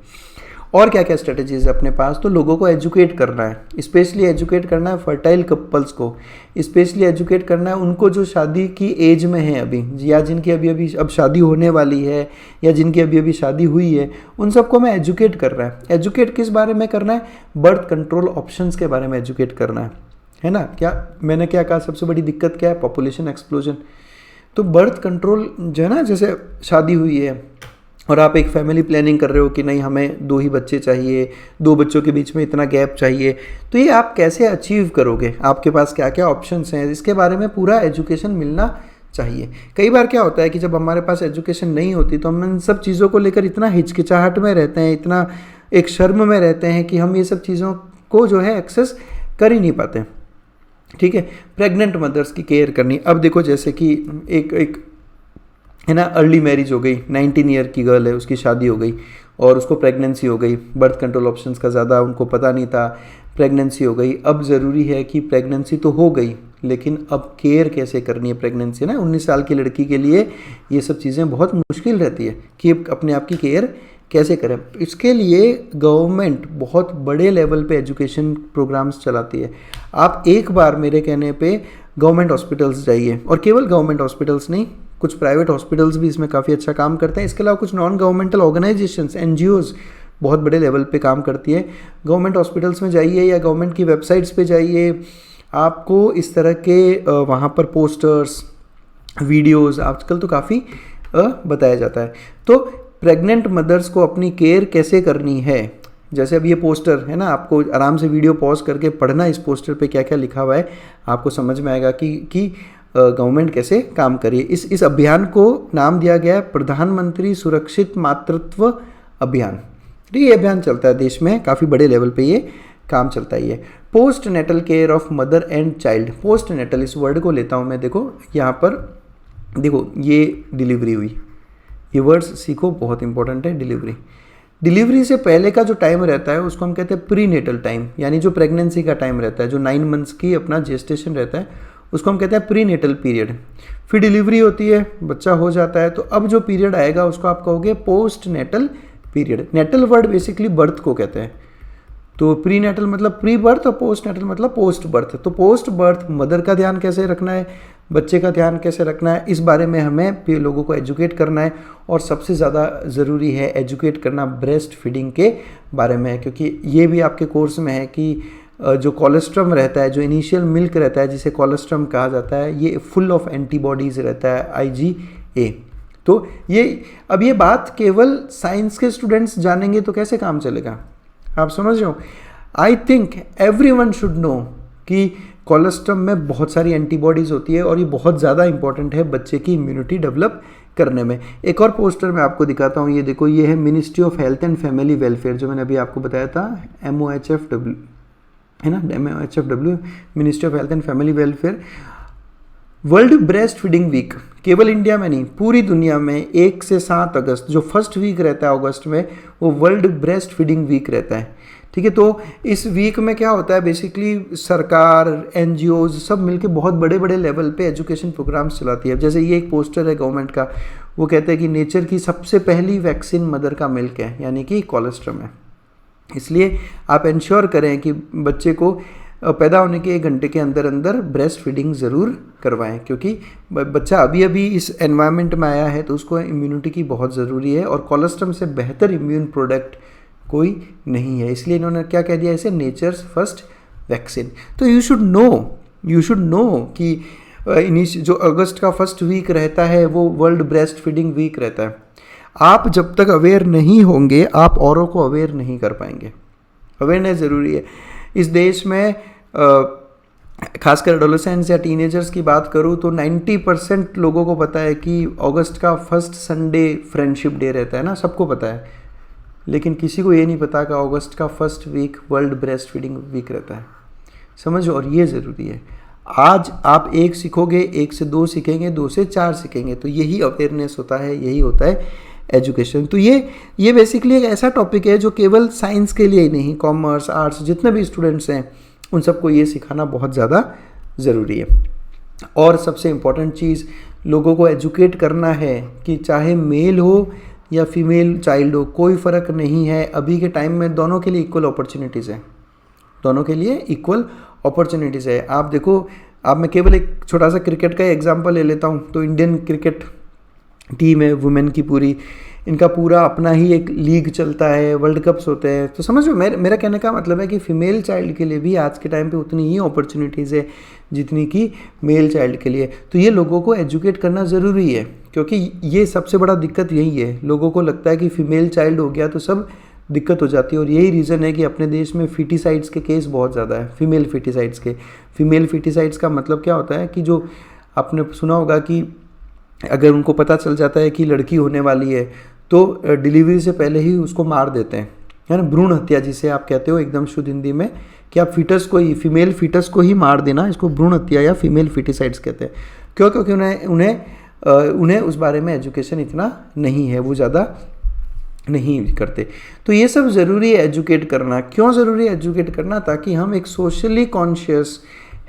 और क्या क्या स्ट्रेटजीज है अपने पास? तो लोगों को एजुकेट करना है, स्पेशली एजुकेट करना है फर्टाइल कपल्स को, स्पेशली एजुकेट करना है उनको जो शादी की एज में है अभी, या जिनकी अभी अब शादी होने वाली है, या जिनकी अभी शादी हुई है, उन सबको हमें एजुकेट करना है। एजुकेट किस बारे में करना है? बर्थ कंट्रोल ऑप्शंस के बारे में एजुकेट करना है ना। क्या मैंने क्या कहा, सबसे बड़ी दिक्कत क्या है? Population explosion. तो बर्थ कंट्रोल जो है ना, जैसे शादी हुई है और आप एक फैमिली प्लानिंग कर रहे हो कि नहीं हमें 2 ही बच्चे चाहिए, 2 बच्चों के बीच में इतना गैप चाहिए, तो ये आप कैसे अचीव करोगे? आपके पास क्या क्या ऑप्शंस हैं, इसके बारे में पूरा एजुकेशन मिलना चाहिए। कई बार क्या होता है कि जब हमारे पास एजुकेशन नहीं होती तो हम इन सब चीज़ों को लेकर इतना हिचकिचाहट में रहते हैं, इतना एक शर्म में रहते हैं कि हम ये सब चीज़ों को जो है एक्सेस कर ही नहीं पाते। ठीक है। प्रेग्नेंट मदर्स की केयर करनी। अब देखो जैसे कि एक है ना, अर्ली मैरिज हो गई, 19 ईयर की गर्ल है, उसकी शादी हो गई और उसको प्रेगनेंसी हो गई, बर्थ कंट्रोल ऑप्शंस का ज़्यादा उनको पता नहीं था, प्रेगनेंसी हो गई। अब ज़रूरी है कि प्रेगनेंसी तो हो गई, लेकिन अब केयर कैसे करनी है प्रेगनेंसी ना। 19 साल की लड़की के लिए ये सब चीज़ें बहुत मुश्किल रहती है कि अपने आप की केयर कैसे करें। इसके लिए गवर्नमेंट बहुत बड़े लेवल पे एजुकेशन प्रोग्राम्स चलाती है। आप एक बार मेरे कहने पे गवर्नमेंट हॉस्पिटल्स जाइए, और केवल गवर्नमेंट हॉस्पिटल्स नहीं, कुछ प्राइवेट हॉस्पिटल्स भी इसमें काफ़ी अच्छा काम करते हैं। इसके अलावा कुछ नॉन गवर्नमेंटल ऑर्गेनाइजेशंस, NGOs बहुत बड़े लेवल पे काम करती है। गवर्नमेंट हॉस्पिटल्स में जाइए या गवर्नमेंट की वेबसाइट्स पे जाइए, आपको इस तरह के वहाँ पर पोस्टर्स, वीडियोस आजकल तो काफ़ी बताया जाता है। तो प्रेग्नेंट मदर्स को अपनी केयर कैसे करनी है, जैसे अब ये पोस्टर है ना, आपको आराम से वीडियो पॉज करके पढ़ना, इस पोस्टर पे क्या क्या लिखा हुआ है आपको समझ में आएगा कि गवर्नमेंट कैसे काम करिए। इस अभियान को नाम दिया गया है प्रधानमंत्री सुरक्षित मातृत्व अभियान। ये अभियान चलता है देश में, काफ़ी बड़े लेवल पे ये काम चलता ही है। Post natal care of mother and child. Post natal इस वर्ड को लेता हूँ मैं, देखो यहाँ पर देखो ये डिलीवरी हुई, ये वर्ड्स सीखो, बहुत इंपॉर्टेंट है। डिलीवरी से पहले का जो टाइम रहता है उसको हम कहते हैं प्री नेटल टाइम, यानी जो प्रेगनेंसी का टाइम रहता है, जो 9 मंथ्स की अपना जेस्टेशन रहता है उसको हम कहते हैं प्री नेटल पीरियड। फिर डिलीवरी होती है, बच्चा हो जाता है, तो अब जो पीरियड आएगा उसको आप कहोगे post natal period. Natal word basically birth को कहते हैं, तो प्री नेटल मतलब प्री बर्थ और पोस्ट नेटल मतलब पोस्ट बर्थ। तो पोस्ट बर्थ मदर का ध्यान कैसे रखना है, बच्चे का ध्यान कैसे रखना है, इस बारे में हमें लोगों को एजुकेट करना है। और सबसे ज़्यादा ज़रूरी है एजुकेट करना ब्रेस्ट फीडिंग के बारे में, क्योंकि ये भी आपके कोर्स में है कि जो कोलेस्ट्रम रहता है, जो इनिशियल मिल्क रहता है जिसे कोलेस्ट्रम कहा जाता है, ये फुल ऑफ एंटीबॉडीज़ रहता है, IgA। तो ये बात केवल साइंस के स्टूडेंट्स जानेंगे तो कैसे काम चलेगा, आप समझ रहे हो। I think everyone should know कि कोलेस्ट्रम में बहुत सारी एंटीबॉडीज़ होती है और ये बहुत ज़्यादा इंपॉर्टेंट है बच्चे की इम्यूनिटी डेवलप करने में। एक और पोस्टर मैं आपको दिखाता हूँ, ये देखो, ये है ministry of health and family welfare, जो मैंने अभी आपको बताया था, MOHFW है ना, MOHFW, ministry of health and family welfare. World breast feeding week केवल इंडिया में नहीं, पूरी दुनिया में 1 से 7 अगस्त, जो फर्स्ट वीक रहता है अगस्त में, वो वर्ल्ड ब्रेस्ट फीडिंग वीक रहता है। ठीक है, तो इस वीक में क्या होता है, बेसिकली सरकार, NGOs सब मिलके बहुत बड़े बड़े लेवल पे एजुकेशन प्रोग्राम्स चलाती है। जैसे ये एक पोस्टर है गवर्नमेंट का, वो कहते हैं कि नेचर की सबसे पहली वैक्सीन मदर का मिल्क है, यानी कि कोलेस्ट्रम है। इसलिए आप इंश्योर करें कि बच्चे को पैदा होने के 1 घंटे के अंदर अंदर ब्रेस्ट फीडिंग ज़रूर करवाएं, क्योंकि बच्चा अभी अभी इस एनवायरनमेंट में आया है तो उसको इम्यूनिटी की बहुत ज़रूरी है, और कोलेस्ट्रम से बेहतर इम्यून प्रोडक्ट कोई नहीं है। इसलिए इन्होंने क्या कह दिया, इसे नेचर्स फर्स्ट वैक्सीन। तो यू शुड नो कि जो अगस्त का फर्स्ट वीक रहता है वो वर्ल्ड ब्रेस्ट फीडिंग वीक रहता है। आप जब तक अवेयर नहीं होंगे आप औरों को अवेयर नहीं कर पाएंगे। अवेयरनेस ज़रूरी है। इस देश में खासकर एडोलेसेंट्स या टीनेजर्स की बात करूँ तो 90% लोगों को पता है कि अगस्त का फर्स्ट संडे फ्रेंडशिप डे रहता है ना, सबको पता है, लेकिन किसी को ये नहीं पता कि अगस्त का first week world breast feeding week रहता है। समझो, और ये ज़रूरी है। आज आप 1 सीखोगे, 1 से 2 सीखेंगे, 2 से 4 सीखेंगे, तो यही अवेयरनेस होता है, यही होता है एजुकेशन। तो ये बेसिकली एक ऐसा टॉपिक है जो केवल साइंस के लिए ही नहीं, कॉमर्स, आर्ट्स, जितने भी स्टूडेंट्स हैं उन सबको ये सिखाना बहुत ज़्यादा ज़रूरी है। और सबसे इम्पॉर्टेंट चीज़, लोगों को एजुकेट करना है कि चाहे मेल हो या फीमेल चाइल्ड हो, कोई फ़र्क नहीं है। अभी के टाइम में दोनों के लिए इक्वल अपॉर्चुनिटीज़ है, दोनों के लिए इक्वल अपॉर्चुनिटीज़ है। आप देखो, आप मैं केवल एक छोटा सा क्रिकेट का एग्जांपल ले लेता हूँ, तो इंडियन क्रिकेट टीम है वुमेन की पूरी, इनका पूरा अपना ही एक लीग चलता है, वर्ल्ड कप्स होते हैं। तो समझो, मेरा कहने का मतलब है कि फ़ीमेल चाइल्ड के लिए भी आज के टाइम पे उतनी ही अपॉर्चुनिटीज़ है जितनी कि मेल चाइल्ड के लिए। तो ये लोगों को एजुकेट करना ज़रूरी है, क्योंकि ये सबसे बड़ा दिक्कत यही है। लोगों को लगता है कि फ़ीमेल चाइल्ड हो गया तो सब दिक्कत हो जाती है, और यही रीज़न है कि अपने देश में फीटिसाइड्स के केस बहुत ज़्यादा है, फीमेल फीटिसाइड्स के। फीमेल फीटिसाइड्स का मतलब क्या होता है कि जो आपने सुना होगा कि अगर उनको पता चल जाता है कि लड़की होने वाली है तो डिलीवरी से पहले ही उसको मार देते हैं, है ना, भ्रूण हत्या जिसे आप कहते हो एकदम शुद्ध हिंदी में, कि आप फीटस को ही, फीमेल फीटस को ही मार देना, इसको भ्रूण हत्या या फीमेल फीटिसाइड्स कहते हैं। क्यों? क्योंकि उन्हें उस बारे में एजुकेशन इतना नहीं है, वो ज़्यादा नहीं करते। तो ये सब ज़रूरी है एजुकेट करना। क्यों ज़रूरी है एजुकेट करना? ताकि हम एक सोशली कॉन्शियस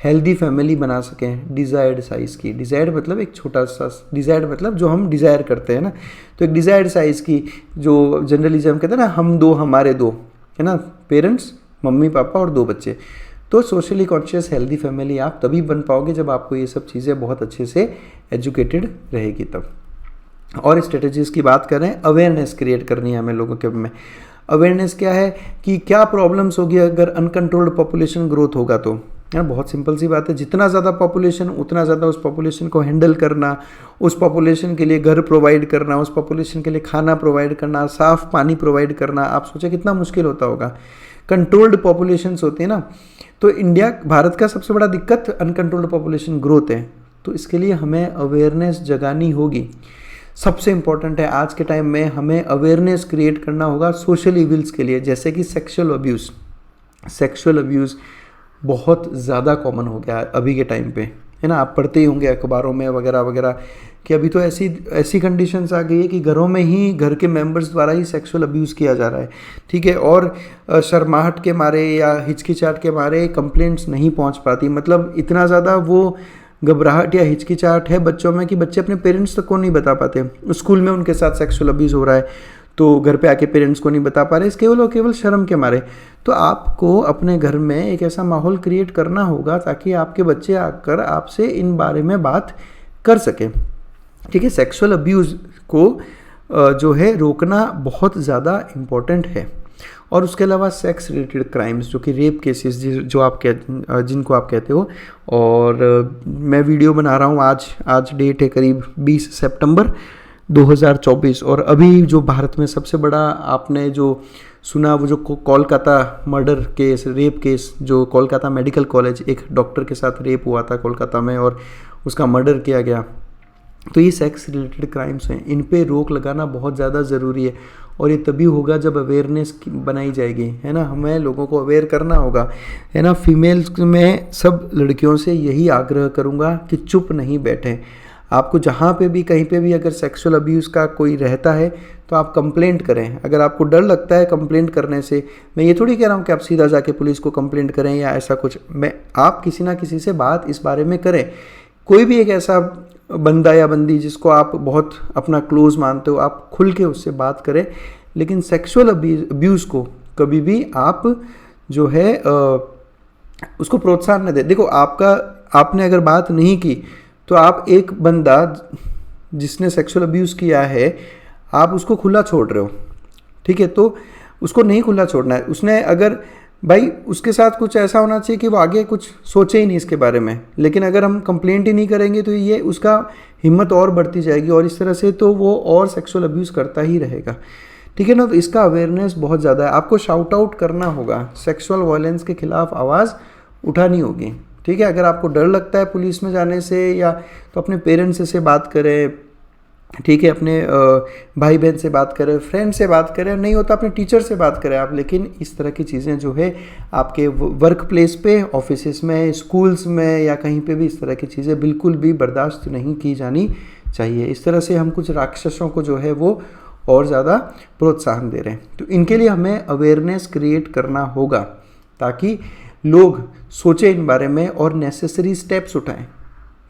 हेल्दी फैमिली बना सकें डिज़ायर्ड साइज़ की। डिज़ायर्ड मतलब एक छोटा सा, डिज़ायर्ड मतलब जो हम डिज़ायर करते हैं ना, तो एक डिज़ायर्ड साइज़ की, जो जनरली हम कहते हैं ना, हम 2 हमारे 2, है ना, पेरेंट्स, मम्मी पापा और 2 बच्चे। तो सोशली कॉन्शियस हेल्दी फैमिली आप तभी बन पाओगे जब आपको ये सब चीज़ें बहुत अच्छे से एजुकेटेड रहेगी तब। और स्ट्रेटजीज़ की बात करें, अवेयरनेस क्रिएट करनी है हमें लोगों के में। अवेयरनेस क्या है कि क्या प्रॉब्लम्स होगी अगर अनकंट्रोल्ड पॉपुलेशन ग्रोथ होगा, तो है ना। बहुत सिंपल सी बात है, जितना ज़्यादा पॉपुलेशन उतना ज़्यादा उस पॉपुलेशन को हैंडल करना, उस पॉपुलेशन के लिए घर प्रोवाइड करना, उस पॉपुलेशन के लिए खाना प्रोवाइड करना, साफ़ पानी प्रोवाइड करना, आप सोचें कितना मुश्किल होता होगा। कंट्रोल्ड पॉपुलेशंस होती है ना, तो भारत का सबसे बड़ा दिक्कत अनकंट्रोल्ड पॉपुलेशन ग्रोथ है। तो इसके लिए हमें अवेयरनेस जगानी होगी। सबसे इम्पॉर्टेंट है आज के टाइम में हमें अवेयरनेस क्रिएट करना होगा सोशल इविल्स के लिए, जैसे कि सेक्सुअल अब्यूज़ बहुत ज़्यादा कॉमन हो गया है अभी के टाइम पे, है ना। आप पढ़ते ही होंगे अखबारों में वगैरह वगैरह कि अभी तो ऐसी कंडीशंस आ गई है कि घरों में ही घर के मेंबर्स द्वारा ही सेक्सुअल अब्यूज़ किया जा रहा है, ठीक है। और शर्माहट के मारे या हिचकिचाहट के मारे कंप्लेंट्स नहीं पहुंच पाती, मतलब इतना ज़्यादा वो घबराहट या हिचकिचाहट है बच्चों में कि बच्चे अपने पेरेंट्स तक को नहीं बता पाते। स्कूल में उनके साथ सेक्सुअल अब्यूज़ हो रहा है तो घर पे आके पेरेंट्स को नहीं बता पा रहे, इस केवल और केवल शर्म के मारे। तो आपको अपने घर में एक ऐसा माहौल क्रिएट करना होगा ताकि आपके बच्चे आकर आपसे इन बारे में बात कर सकें, ठीक है। सेक्सुअल अब्यूज़ को जो है रोकना बहुत ज़्यादा इम्पोर्टेंट है। और उसके अलावा सेक्स रिलेटेड क्राइम्स जो कि रेप केसेस जो आप जिनको आप कहते हो, और मैं वीडियो बना रहा हूँ आज डेट है करीब 20 सितंबर 2024, और अभी जो भारत में सबसे बड़ा आपने जो सुना वो जो Kolkata murder case, rape case, जो कोलकाता मेडिकल कॉलेज एक डॉक्टर के साथ रेप हुआ था कोलकाता में और उसका मर्डर किया गया। तो ये सेक्स रिलेटेड क्राइम्स हैं, इन पे रोक लगाना बहुत ज़्यादा ज़रूरी है। और ये तभी होगा जब अवेयरनेस बनाई जाएगी, है ना। हमें लोगों को अवेयर करना होगा, है ना। फीमेल्स में सब लड़कियों से यही आग्रह करूँगा कि चुप नहीं बैठें। आपको जहाँ पे भी कहीं पे भी अगर सेक्सुअल अब्यूज़ का कोई रहता है तो आप कंप्लेंट करें। अगर आपको डर लगता है कंप्लेंट करने से, मैं ये थोड़ी कह रहा हूँ कि आप सीधा जाके पुलिस को कंप्लेंट करें या ऐसा कुछ, आप किसी ना किसी से बात इस बारे में करें। कोई भी एक ऐसा बंदा या बंदी जिसको आप बहुत अपना क्लोज मानते हो, आप खुल के उससे बात करें। लेकिन सेक्सुअल अब्यूज़ को कभी भी आप जो है उसको प्रोत्साहन न दें। देखो, आपने अगर बात नहीं की तो आप एक बंदा जिसने सेक्सुअल अब्यूज़ किया है आप उसको खुला छोड़ रहे हो, ठीक है। तो उसको नहीं खुला छोड़ना है। उसने अगर भाई उसके साथ कुछ ऐसा होना चाहिए कि वो आगे कुछ सोचे ही नहीं इसके बारे में। लेकिन अगर हम कंप्लेंट ही नहीं करेंगे तो ये उसका हिम्मत और बढ़ती जाएगी और इस तरह से तो वो और सेक्सुअल अब्यूज़ करता ही रहेगा, ठीक है ना। तो इसका अवेयरनेस बहुत ज़्यादा है। आपको शाउट आउट करना होगा, सेक्सुअल वायलेंस के खिलाफ आवाज़ उठानी होगी, ठीक है। अगर आपको डर लगता है पुलिस में जाने से या तो अपने पेरेंट्स से बात करें, ठीक है। अपने भाई बहन से बात करें, फ्रेंड से बात करें, नहीं होता अपने टीचर से बात करें आप। लेकिन इस तरह की चीज़ें जो है आपके वर्क प्लेस पे, ऑफिस में, स्कूल्स में या कहीं पे भी इस तरह की चीज़ें बिल्कुल भी बर्दाश्त नहीं की जानी चाहिए। इस तरह से हम कुछ राक्षसों को जो है वो और ज़्यादा प्रोत्साहन दे रहे हैं। तो इनके लिए हमें अवेयरनेस क्रिएट करना होगा ताकि लोग सोचें इन बारे में और नेसेसरी स्टेप्स उठाएं।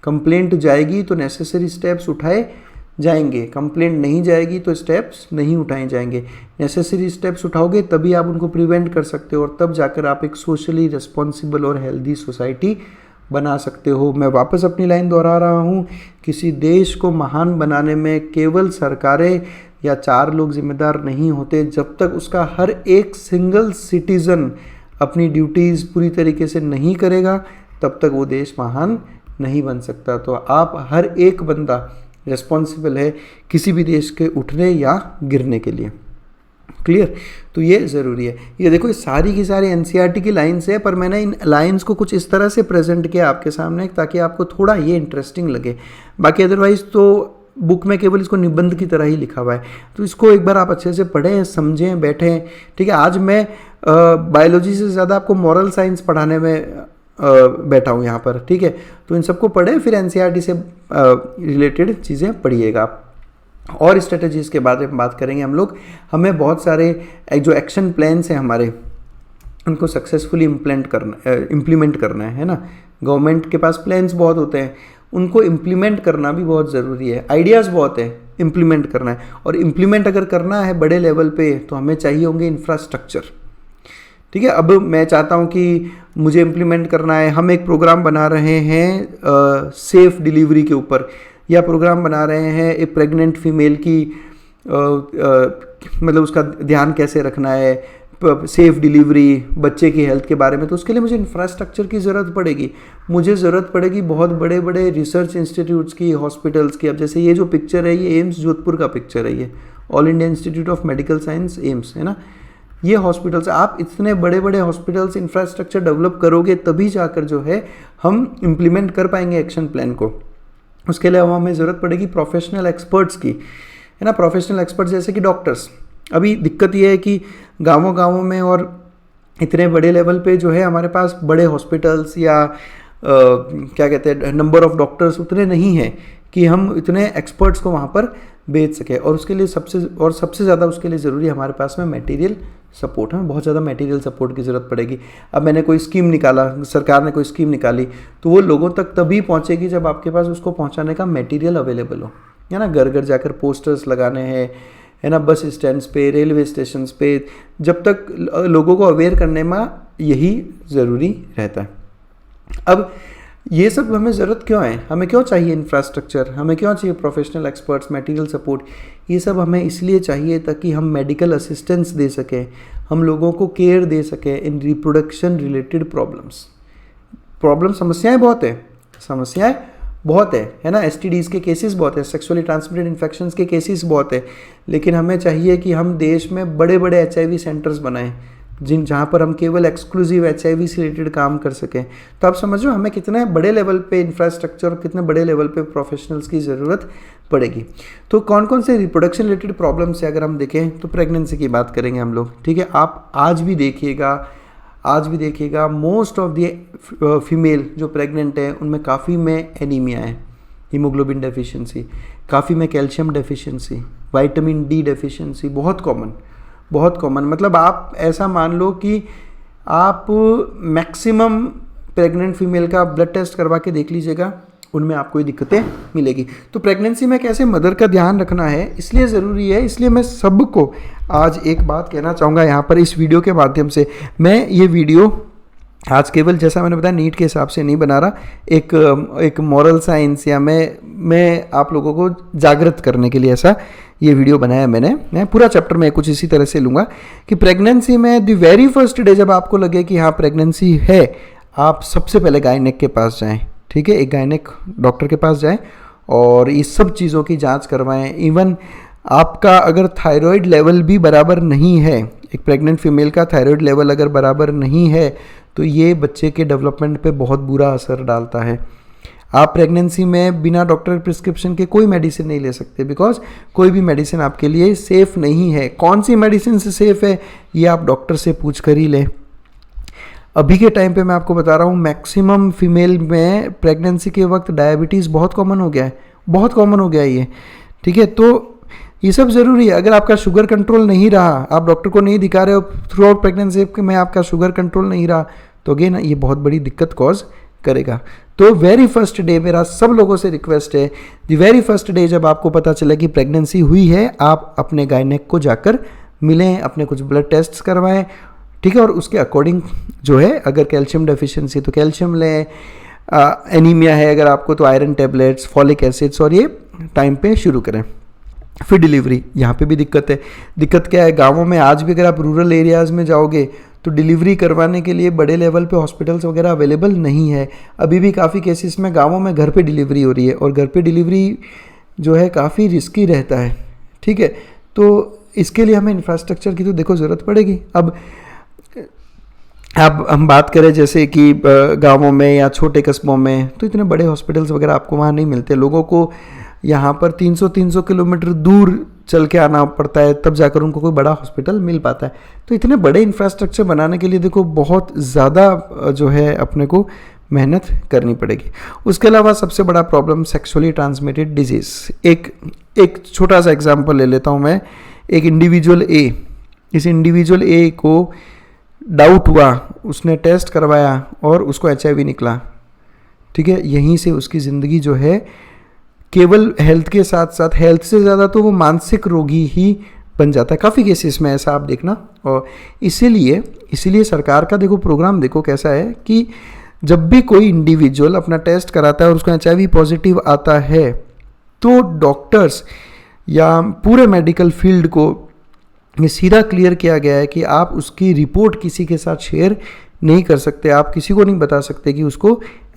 कंप्लेंट जाएगी तो नेसेसरी स्टेप्स उठाए जाएंगे, कंप्लेंट नहीं जाएगी तो स्टेप्स नहीं उठाए जाएंगे। नेसेसरी स्टेप्स उठाओगे तभी आप उनको प्रिवेंट कर सकते हो और तब जाकर आप एक सोशली रिस्पॉन्सिबल और हेल्दी सोसाइटी बना सकते हो। मैं वापस अपनी लाइन दोहरा रहा हूँ, किसी देश को महान बनाने में केवल सरकारें या 4 लोग जिम्मेदार नहीं होते। जब तक उसका हर एक सिंगल सिटीज़न अपनी ड्यूटीज़ पूरी तरीके से नहीं करेगा तब तक वो देश महान नहीं बन सकता। तो आप हर एक बंदा रिस्पॉन्सिबल है किसी भी देश के उठने या गिरने के लिए। क्लियर? तो ये ज़रूरी है। ये देखो, ये सारी की सारी एनसीईआरटी की लाइन्स है, पर मैंने इन लाइन्स को कुछ इस तरह से प्रेजेंट किया आपके सामने ताकि आपको थोड़ा ये इंटरेस्टिंग लगे। बाकी अदरवाइज़ तो बुक में केवल इसको निबंध की तरह ही लिखा हुआ है। तो इसको एक बार आप अच्छे से पढ़ें, समझें, बैठें, ठीक है। आज मैं बायोलॉजी से ज़्यादा आपको मॉरल साइंस पढ़ाने में बैठा हूँ यहाँ पर, ठीक है। तो इन सबको पढ़ें, फिर एनसीईआरटी से रिलेटेड चीज़ें पढ़िएगा आप। और स्ट्रेटजीज़ के बारे में बात करेंगे हम लोग। हमें बहुत सारे जो एक्शन प्लान्स हैं हमारे, उनको सक्सेसफुली इम्प्लीमेंट करना है ना। गवर्नमेंट के पास प्लान्स बहुत होते हैं, उनको इम्प्लीमेंट करना भी बहुत ज़रूरी है। आइडियाज़ बहुत है, इम्प्लीमेंट करना है। और इम्प्लीमेंट अगर करना है बड़े लेवल पे तो हमें चाहिए होंगे इंफ्रास्ट्रक्चर, ठीक है। अब मैं चाहता हूँ कि मुझे इम्प्लीमेंट करना है, हम एक प्रोग्राम बना रहे हैं सेफ़ डिलीवरी के ऊपर, या प्रोग्राम बना रहे हैं एक प्रेग्नेंट फीमेल की मतलब उसका ध्यान कैसे रखना है, सेफ डिलीवरी, बच्चे की हेल्थ के बारे में, तो उसके लिए मुझे इंफ्रास्ट्रक्चर की ज़रूरत पड़ेगी। मुझे ज़रूरत पड़ेगी बहुत बड़े बड़े रिसर्च इंस्टीट्यूट्स की, हॉस्पिटल्स की। अब जैसे ये जो पिक्चर है ये एम्स जोधपुर का पिक्चर है, ये all India institute of medical science AIIMS है ना। ये हॉस्पिटल्स, आप इतने बड़े बड़े हॉस्पिटल्स इंफ्रास्ट्रक्चर डेवलप करोगे तभी जाकर जो है हम इम्प्लीमेंट कर पाएंगे एक्शन प्लान को। उसके अलावा हमें ज़रूरत पड़ेगी प्रोफेशनल एक्सपर्ट्स की, है ना। प्रोफेशनल एक्सपर्ट्स जैसे कि डॉक्टर्स। अभी दिक्कत ये है कि गाँवों में और इतने बड़े लेवल पे जो है हमारे पास बड़े हॉस्पिटल्स या क्या कहते हैं नंबर ऑफ डॉक्टर्स उतने नहीं हैं कि हम इतने एक्सपर्ट्स को वहाँ पर भेज सकें। और उसके लिए सबसे ज़्यादा उसके लिए ज़रूरी हमारे पास में मटेरियल सपोर्ट, हमें बहुत ज़्यादा मटेरियल सपोर्ट की ज़रूरत पड़ेगी। अब मैंने कोई स्कीम निकाला, सरकार ने कोई स्कीम निकाली, तो वो लोगों तक तभी पहुँचेगी जब आपके पास उसको पहुँचाने का मटेरियल अवेलेबल हो, है ना। घर घर जाकर पोस्टर्स लगाने हैं, है ना, बस स्टैंड्स पे, रेलवे स्टेशन पे, जब तक लोगों को अवेयर करने में यही ज़रूरी रहता है। अब ये सब हमें ज़रूरत क्यों है, हमें क्यों चाहिए इंफ्रास्ट्रक्चर, हमें क्यों चाहिए प्रोफेशनल एक्सपर्ट्स, मटेरियल सपोर्ट? ये सब हमें इसलिए चाहिए ताकि हम मेडिकल असिस्टेंस दे सकें, हम लोगों को केयर दे सकें इन रिप्रोडक्शन रिलेटेड प्रॉब्लम। समस्याएं बहुत है ना। STDs के केसेस बहुत है, सेक्सुअली ट्रांसमिटेड इन्फेक्शंस के केसेस बहुत है, लेकिन हमें चाहिए कि हम देश में बड़े बड़े HIV सेंटर्स बनाएं जहाँ पर हम केवल एक्सक्लूसिव HIV से रिलेटेड काम कर सकें। तो आप समझो हमें कितने बड़े लेवल पे इंफ्रास्ट्रक्चर, कितने बड़े लेवल पे प्रोफेशनल्स की ज़रूरत पड़ेगी। तो कौन कौन से रिप्रोडक्शन रिलेटेड प्रॉब्लम्स है अगर हम देखें तो प्रेगनेंसी की बात करेंगे हम लोग, ठीक है। आप आज भी देखिएगा मोस्ट ऑफ द फीमेल जो प्रेग्नेंट है उनमें काफ़ी में एनीमिया है, हीमोग्लोबिन डेफिशिएंसी, काफ़ी में calcium deficiency, vitamin D deficiency, बहुत कॉमन। मतलब आप ऐसा मान लो कि आप मैक्सिमम प्रेग्नेंट फीमेल का ब्लड टेस्ट करवा के देख लीजिएगा, उनमें आपको ये दिक्कतें मिलेगी। तो प्रेगनेंसी में कैसे मदर का ध्यान रखना है इसलिए ज़रूरी है। इसलिए मैं सबको आज एक बात कहना चाहूँगा यहाँ पर इस वीडियो के माध्यम से। मैं ये वीडियो आज केवल जैसा मैंने बताया नीट के हिसाब से नहीं बना रहा, एक मॉरल साइंस या मैं आप लोगों को जागृत करने के लिए ऐसा ये वीडियो बनाया मैंने। मैं पूरा चैप्टर में कुछ इसी तरह से लूँगा कि प्रेगनेंसी में द वेरी फर्स्ट डे जब आपको लगे कि हाँ प्रेगनेंसी है, आप सबसे पहले गायनेक के पास जाएँ, ठीक है। एक गायनेक डॉक्टर के पास जाएँ और इस सब चीज़ों की जांच करवाएं। इवन आपका अगर थायराइड लेवल भी बराबर नहीं है, एक प्रेग्नेंट फीमेल का थायराइड लेवल अगर बराबर नहीं है तो ये बच्चे के डेवलपमेंट पे बहुत बुरा असर डालता है। आप प्रेगनेंसी में बिना डॉक्टर प्रिस्क्रिप्शन के कोई मेडिसिन नहीं ले सकते, बिकॉज कोई भी मेडिसिन आपके लिए सेफ़ नहीं है। कौन सी मेडिसिन से सेफ़ है ये आप डॉक्टर से पूछ कर ही लें। अभी के टाइम पे मैं आपको बता रहा हूँ मैक्सिमम फीमेल में प्रेगनेंसी के वक्त डायबिटीज़ बहुत कॉमन हो गया है ये, ठीक है। तो ये सब ज़रूरी है। अगर आपका शुगर कंट्रोल नहीं रहा, आप डॉक्टर को नहीं दिखा रहे हो थ्रू आउट प्रेगनेंसी में आपका शुगर कंट्रोल नहीं रहा, तो अगेन ये बहुत बड़ी दिक्कत कॉज करेगा। तो वेरी फर्स्ट डे मेरा सब लोगों से रिक्वेस्ट है, द वेरी फर्स्ट डे जब आपको पता चला कि प्रेगनेंसी हुई है, आप अपने गायनेक को जाकर मिलें, अपने कुछ ब्लड टेस्ट करवाएं, ठीक है। और उसके अकॉर्डिंग जो है, अगर कैल्शियम डेफिशिएंसी तो कैल्शियम लें, एनीमिया है अगर आपको तो आयरन टेबलेट्स, फॉलिक एसिड्स, और ये टाइम पे शुरू करें। फिर डिलीवरी, यहाँ पे भी दिक्कत है। दिक्कत क्या है, गाँवों में आज भी अगर आप रूरल एरियाज़ में जाओगे तो डिलीवरी करवाने के लिए बड़े लेवल पे हॉस्पिटल्स वगैरह अवेलेबल नहीं है। अभी भी काफ़ी केसेस में गाँवों में घर पे डिलीवरी हो रही है, और घर पे डिलीवरी जो है काफ़ी रिस्की रहता है, ठीक है। तो इसके लिए हमें इंफ्रास्ट्रक्चर की तो देखो ज़रूरत पड़ेगी। अब हम बात करें जैसे कि गाँवों में या छोटे कस्बों में, तो इतने बड़े हॉस्पिटल्स वगैरह आपको वहाँ नहीं मिलते। लोगों को यहाँ पर 300 किलोमीटर दूर चल के आना पड़ता है, तब जाकर उनको कोई बड़ा हॉस्पिटल मिल पाता है। तो इतने बड़े इंफ्रास्ट्रक्चर बनाने के लिए देखो बहुत ज़्यादा जो है अपने को मेहनत करनी पड़ेगी। उसके अलावा सबसे बड़ा प्रॉब्लम सेक्सुअली ट्रांसमिटेड डिजीज़। एक छोटा सा एग्जांपल ले लेता हूँ मैं। एक इंडिविजुअल ए, इस इंडिविजुअल ए को डाउट हुआ, उसने टेस्ट करवाया और उसको HIV निकला, ठीक है। यहीं से उसकी ज़िंदगी जो है केवल हेल्थ के साथ साथ, हेल्थ से ज़्यादा तो वो मानसिक रोगी ही बन जाता है। काफ़ी केसेस में ऐसा आप देखना। और इसीलिए सरकार का देखो प्रोग्राम देखो कैसा है कि जब भी कोई इंडिविजुअल अपना टेस्ट कराता है और उसको HIV पॉजिटिव आता है, तो डॉक्टर्स या पूरे मेडिकल फील्ड को ये सीधा क्लियर किया गया है कि आप उसकी रिपोर्ट किसी के साथ शेयर नहीं कर सकते, आप किसी को नहीं बता सकते कि उसको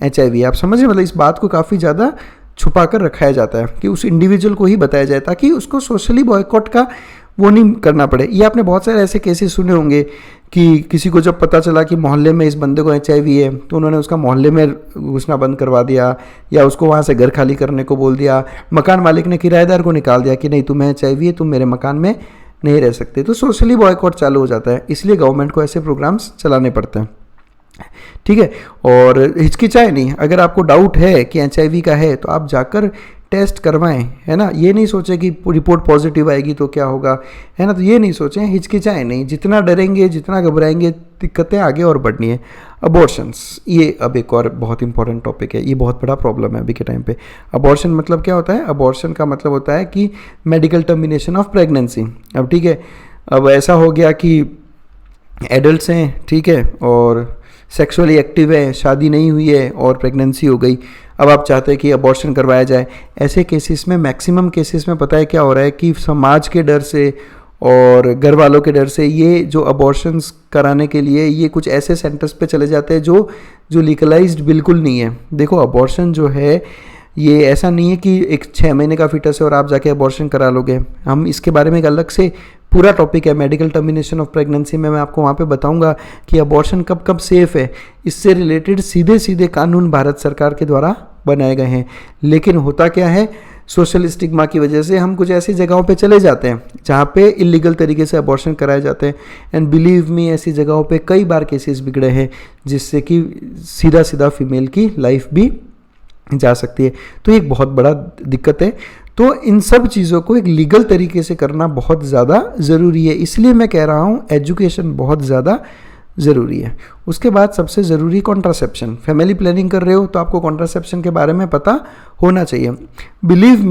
HIV है। आप समझिए, मतलब इस बात को काफ़ी ज़्यादा छुपा कर रखाया जाता है कि उस इंडिविजुअल को ही बताया जाए ताकि उसको सोशली बॉयकॉट का वो नहीं करना पड़े। ये आपने बहुत सारे ऐसे केसेस सुने होंगे कि किसी को जब पता चला कि मोहल्ले में इस बंदे को HIV है तो उन्होंने उसका मोहल्ले में घुसना बंद करवा दिया या उसको वहाँ से घर खाली करने को बोल दिया। मकान मालिक ने किराएदार को निकाल दिया कि नहीं तुम्हें HIV है, तुम मेरे मकान में नहीं रह सकते। तो सोशली बॉयकॉट चालू हो जाता है, इसलिए गवर्नमेंट को ऐसे प्रोग्राम्स चलाने पड़ते हैं। ठीक है, और हिचकिचाए नहीं, अगर आपको डाउट है कि HIV का है तो आप जाकर टेस्ट करवाएं, है ना। ये नहीं सोचें कि रिपोर्ट पॉजिटिव आएगी तो क्या होगा, है ना। तो ये नहीं सोचें, हिचकिचाएं नहीं। जितना डरेंगे, जितना घबराएंगे, दिक्कतें आगे और बढ़नी है। अबॉर्शंस, ये अब एक और बहुत इंपॉर्टेंट टॉपिक है, ये बहुत बड़ा प्रॉब्लम है अभी के टाइम पे। अबॉर्शन मतलब क्या होता है? अबॉर्शन का मतलब होता है कि मेडिकल टर्मिनेशन ऑफ प्रेगनेंसी। अब ठीक है, अब ऐसा हो गया कि एडल्ट्स हैं, ठीक है, और सेक्सुअली एक्टिव है, शादी नहीं हुई है और प्रेगनेंसी हो गई, अब आप चाहते हैं कि अबॉर्शन करवाया जाए। ऐसे केसेस में, मैक्सिमम केसेस में पता है क्या हो रहा है कि समाज के डर से और घर वालों के डर से ये जो अबॉर्शंस कराने के लिए ये कुछ ऐसे सेंटर्स पे चले जाते हैं जो लीगलाइज्ड बिल्कुल नहीं है। देखो, अबॉर्शन जो है ये ऐसा नहीं है कि एक 6 महीने का फीटस है और आप जाके अबॉर्शन करा लोगे। हम इसके बारे में एक अलग से पूरा टॉपिक है, मेडिकल टर्मिनेशन ऑफ प्रेगनेंसी में मैं आपको वहाँ पे बताऊंगा कि अबॉर्शन कब कब सेफ़ है। इससे रिलेटेड सीधे सीधे कानून भारत सरकार के द्वारा बनाए गए हैं। लेकिन होता क्या है, सोशल स्टिग्मा की वजह से हम कुछ ऐसी जगहों पे चले जाते हैं जहाँ पे इलीगल तरीके से अबॉर्शन कराए जाते हैं। एंड बिलीव मी, ऐसी जगहों पे कई बार केसेस बिगड़े हैं जिससे कि सीधा सीधा फीमेल की लाइफ भी जा सकती है। तो ये एक बहुत बड़ा दिक्कत है। तो इन सब चीज़ों को एक लीगल तरीके से करना बहुत ज़्यादा ज़रूरी है। इसलिए मैं कह रहा हूँ एजुकेशन बहुत ज़्यादा ज़रूरी है। उसके बाद सबसे ज़रूरी कॉन्ट्रासेप्शन। फैमिली प्लानिंग कर रहे हो तो आपको कॉन्ट्रासेप्शन के बारे में पता होना चाहिए। बिलीव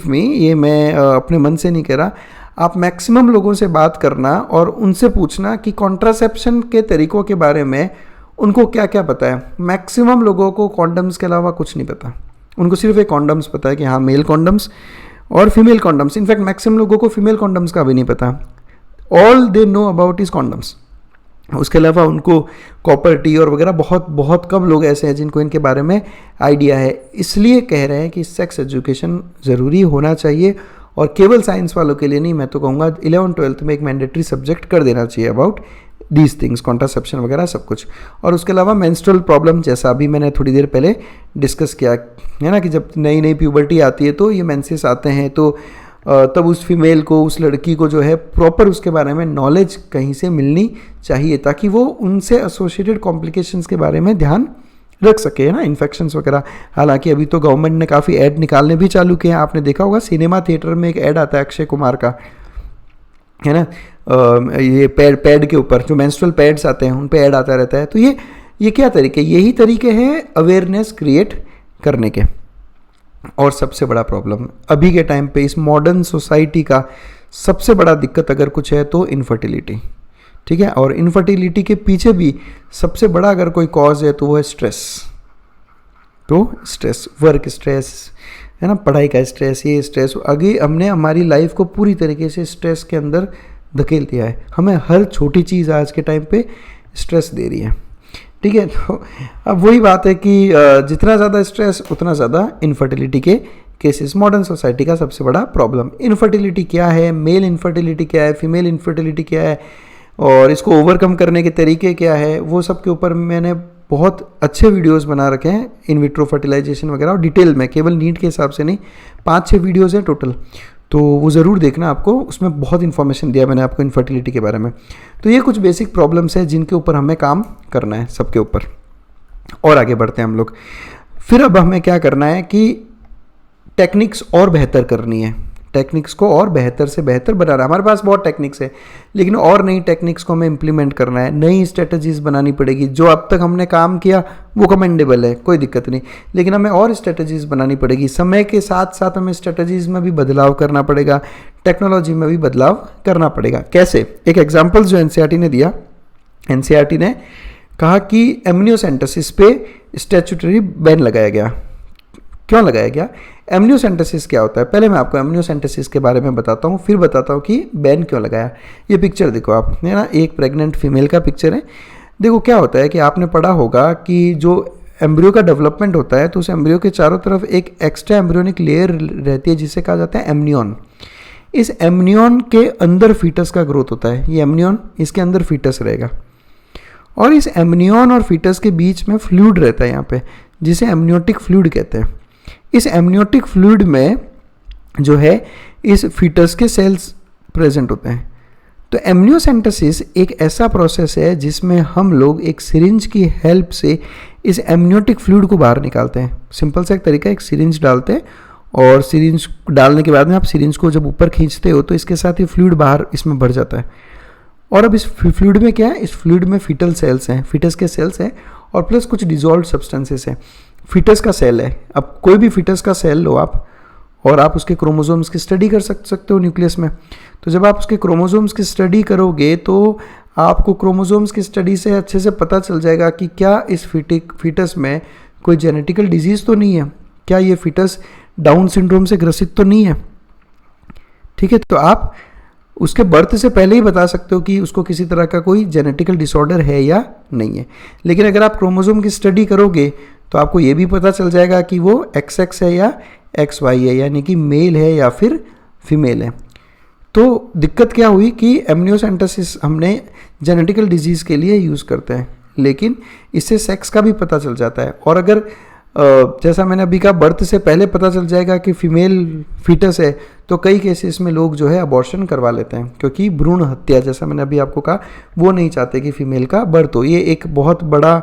मी, ये मैं अपने मन से नहीं कह रहा। आप मैक्सिमम लोगों से बात करना और उनसे पूछना कि कॉन्ट्रासेप्शन के तरीक़ों के बारे में उनको क्या क्या पता है। मैक्सिमम लोगों को कॉन्डम्स के अलावा कुछ नहीं पता। उनको सिर्फ एक कॉन्डम्स पता है कि हाँ मेल कॉन्डम्स और फीमेल कॉन्डम्स। इनफैक्ट मैक्सिमम लोगों को फीमेल कॉन्डम्स का भी नहीं पता। All they know about is condoms. उसके अलावा उनको कॉपर टी और वगैरह बहुत बहुत कम लोग ऐसे हैं जिनको इनके बारे में आइडिया है। इसलिए कह रहे हैं कि सेक्स एजुकेशन ज़रूरी होना चाहिए और केवल साइंस वालों के लिए नहीं, मैं तो कहूँगा 11th-12th में एक मैंडेटरी सब्जेक्ट कर देना चाहिए अबाउट दीज थिंग्स, कॉन्ट्रासेप्शन वगैरह सब कुछ। और उसके अलावा मेंस्ट्रुअल प्रॉब्लम, जैसा अभी मैंने थोड़ी देर पहले डिस्कस किया है ना, कि जब नई नई प्यूबर्टी आती है तो ये मेंसेस आते हैं, तो तब उस फीमेल को, उस लड़की को जो है प्रॉपर उसके बारे में नॉलेज कहीं से मिलनी चाहिए ताकि वो उनसे एसोसिएटेड कॉम्प्लिकेशंस के बारे में ध्यान रख सके, है ना, इन्फेक्शंस वगैरह। हालांकि अभी तो गवर्नमेंट ने काफ़ी ऐड निकालने भी चालू किए हैं। आपने देखा होगा सिनेमा थिएटर में एक ऐड आता है अक्षय कुमार का, है ना, ये पैड के ऊपर जो मेंस्ट्रुअल पैड्स आते हैं उन पे ऐड आता रहता है। तो ये क्या तरीके, यही तरीके हैं अवेयरनेस क्रिएट करने के। और सबसे बड़ा प्रॉब्लम अभी के टाइम पे इस मॉडर्न सोसाइटी का सबसे बड़ा दिक्कत अगर कुछ है तो इनफर्टिलिटी, ठीक है। और इनफर्टिलिटी के पीछे भी सबसे बड़ा अगर कोई कॉज है तो वो है स्ट्रेस। तो स्ट्रेस, वर्क स्ट्रेस, है ना, पढ़ाई का स्ट्रेस, ये स्ट्रेस। आगे हमने हमारी लाइफ को पूरी तरीके से स्ट्रेस के अंदर धकेल दिया है। हमें हर छोटी चीज़ आज के टाइम पे स्ट्रेस दे रही है, ठीक है। तो अब वही बात है कि जितना ज़्यादा स्ट्रेस उतना ज़्यादा इनफर्टिलिटी के केसेस। मॉडर्न सोसाइटी का सबसे बड़ा प्रॉब्लम इनफर्टिलिटी क्या है, मेल इनफर्टिलिटी क्या है, फीमेल इनफर्टिलिटी क्या है और इसको ओवरकम करने के तरीके क्या है, वो सब के ऊपर मैंने बहुत अच्छे वीडियोस बना रखे हैं, इन विट्रो फर्टिलाइजेशन वगैरह, और डिटेल में, केवल नीट के हिसाब से नहीं, 5-6 वीडियोज़ हैं टोटल। तो वो ज़रूर देखना, आपको उसमें बहुत इन्फॉर्मेशन दिया मैंने आपको इनफर्टिलिटी के बारे में। तो ये कुछ बेसिक प्रॉब्लम्स हैं जिनके ऊपर हमें काम करना है सबके ऊपर। और आगे बढ़ते हैं हम लोग। फिर अब हमें क्या करना है कि टेक्निक्स और बेहतर करनी है, टेक्निक्स को और बेहतर से बेहतर बनाना। हमारे पास बहुत टेक्निक्स है लेकिन और नई टेक्निक्स को हमें इम्प्लीमेंट करना है, नई स्ट्रेटजीज बनानी पड़ेगी। जो अब तक हमने काम किया वो कमेंडेबल है, कोई दिक्कत नहीं, लेकिन हमें और स्ट्रेटजीज बनानी पड़ेगी। समय के साथ साथ हमें स्ट्रेटजीज में भी बदलाव करना पड़ेगा, टेक्नोलॉजी में भी बदलाव करना पड़ेगा। कैसे? एक एग्जाम्पल जो एनसीईआरटी ने दिया, एनसीईआरटी ने कहा कि एमनियोसेंटेसिस पे स्टैट्यूटरी बैन लगाया गया। क्यों लगाया गया? एमनियोसेंटेसिस क्या होता है, पहले मैं आपको एमनियोसेंटेसिस के बारे में बताता हूँ, फिर बताता हूँ कि बैन क्यों लगाया। ये पिक्चर देखो आप, है ना, एक प्रेग्नेंट फीमेल का पिक्चर है। देखो क्या होता है कि आपने पढ़ा होगा कि जो एम्ब्रियो का डेवलपमेंट होता है तो उस एम्ब्रियो के चारों तरफ एक एक्स्ट्रा एम्ब्रियोनिक लेयर रहती है जिसे कहा जाता है एमनियन। इस एमनियन के अंदर फीटस का ग्रोथ होता है। ये एमनियन, इसके अंदर फीटस रहेगा और इस एमनियन और फीटस के बीच में फ्लूइड रहता है यहाँ पे, जिसे एमनियोटिक फ्लूइड कहते हैं। इस एमनियोटिक फ्लूइड में जो है इस फीटस के सेल्स प्रेजेंट होते हैं। तो एमनियोसेंटेसिस एक ऐसा प्रोसेस है जिसमें हम लोग एक सिरिंज की हेल्प से इस एमनियोटिक फ्लूइड को बाहर निकालते हैं। सिंपल सा एक तरीका, एक सिरिंज डालते हैं और सिरिंज डालने के बाद में आप सिरिंज को जब ऊपर खींचते हो तो इसके साथ ही फ्लूइड बाहर इसमें भर जाता है। और अब इस फ्लूइड में क्या है, इस फ्लूइड में फीटल सेल्स हैं, फीटस के सेल्स हैं और प्लस कुछ डिजॉल्व सब्सटेंसेस हैं। फीटस का सेल है, अब कोई भी फीटस का सेल लो आप और आप उसके क्रोमोसोम्स की स्टडी कर सकते हो न्यूक्लियस में। तो जब आप उसके क्रोमोसोम्स की स्टडी करोगे तो आपको क्रोमोसोम्स की स्टडी से अच्छे से पता चल जाएगा कि क्या इस फीटस में कोई जेनेटिकल डिजीज़ तो नहीं है, क्या ये फीटस डाउन सिंड्रोम से ग्रसित तो नहीं है। ठीक है, तो आप उसके बर्थ से पहले ही बता सकते हो कि उसको किसी तरह का कोई जेनेटिकल डिसऑर्डर है या नहीं है। लेकिन अगर आप क्रोमोसोम की स्टडी करोगे तो आपको ये भी पता चल जाएगा कि वो XX है या XY है, यानी कि मेल है या फिर फीमेल है। तो दिक्कत क्या हुई कि एमनियोसेंटेसिस हमने जेनेटिकल डिजीज़ के लिए यूज़ करते हैं, लेकिन इससे सेक्स का भी पता चल जाता है। और अगर जैसा मैंने अभी कहा, बर्थ से पहले पता चल जाएगा कि फीमेल फीटस है तो कई केसेस में लोग जो है अबॉर्शन करवा लेते हैं, क्योंकि भ्रूण हत्या, जैसा मैंने अभी आपको कहा, वो नहीं चाहते कि फीमेल का बर्थ हो। ये एक बहुत बड़ा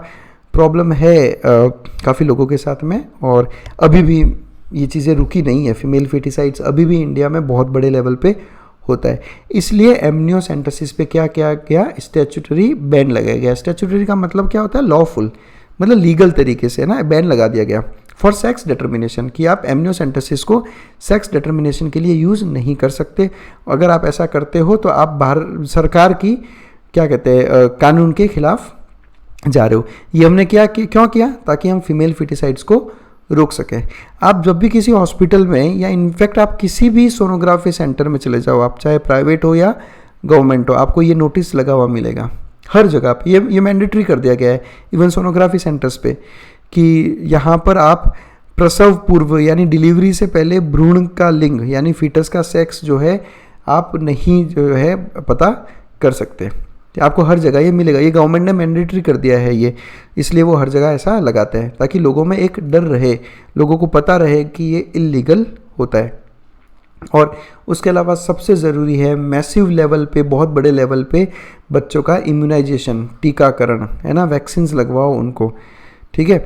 प्रॉब्लम है काफ़ी लोगों के साथ में, और अभी भी ये चीज़ें रुकी नहीं है। फीमेल फेटिसाइड्स अभी भी इंडिया में बहुत बड़े लेवल पे होता है। इसलिए एमनियोसेंटेसिस पे क्या क्या क्या स्टैट्यूटरी बैन लगाया गया। स्टैट्यूटरी का मतलब क्या होता है, लॉफुल, मतलब लीगल तरीके से ना बैन लगा दिया गया फॉर सेक्स डिटर्मिनेशन, कि आप एमनियोसेंटेसिस को सेक्स डिटर्मिनेशन के लिए यूज़ नहीं कर सकते। अगर आप ऐसा करते हो तो आप बाहर सरकार की क्या कहते हैं कानून के खिलाफ जा रहे हो। ये हमने क्यों किया, ताकि हम फीमेल फेटिसाइड्स को रोक सकें। आप जब भी किसी हॉस्पिटल में या इनफैक्ट आप किसी भी सोनोग्राफी सेंटर में चले जाओ, आप चाहे प्राइवेट हो या गवर्नमेंट हो, आपको ये नोटिस लगा हुआ मिलेगा हर जगह पे। ये मैंडेटरी कर दिया गया है इवन सोनोग्राफी सेंटर्स पे, कि यहाँ पर आप प्रसव पूर्व यानी डिलीवरी से पहले भ्रूण का लिंग यानी फीटस का सेक्स जो है आप नहीं जो है पता कर सकते। आपको हर जगह ये मिलेगा, ये गवर्नमेंट ने मैंडेटरी कर दिया है ये, इसलिए वो हर जगह ऐसा लगाते हैं ताकि लोगों में एक डर रहे, लोगों को पता रहे कि ये इल्लीगल होता है। और उसके अलावा सबसे ज़रूरी है मैसिव लेवल पे, बहुत बड़े लेवल पे बच्चों का इम्यूनाइजेशन, टीकाकरण, है ना, वैक्सीन्स लगवाओ उनको। ठीक है,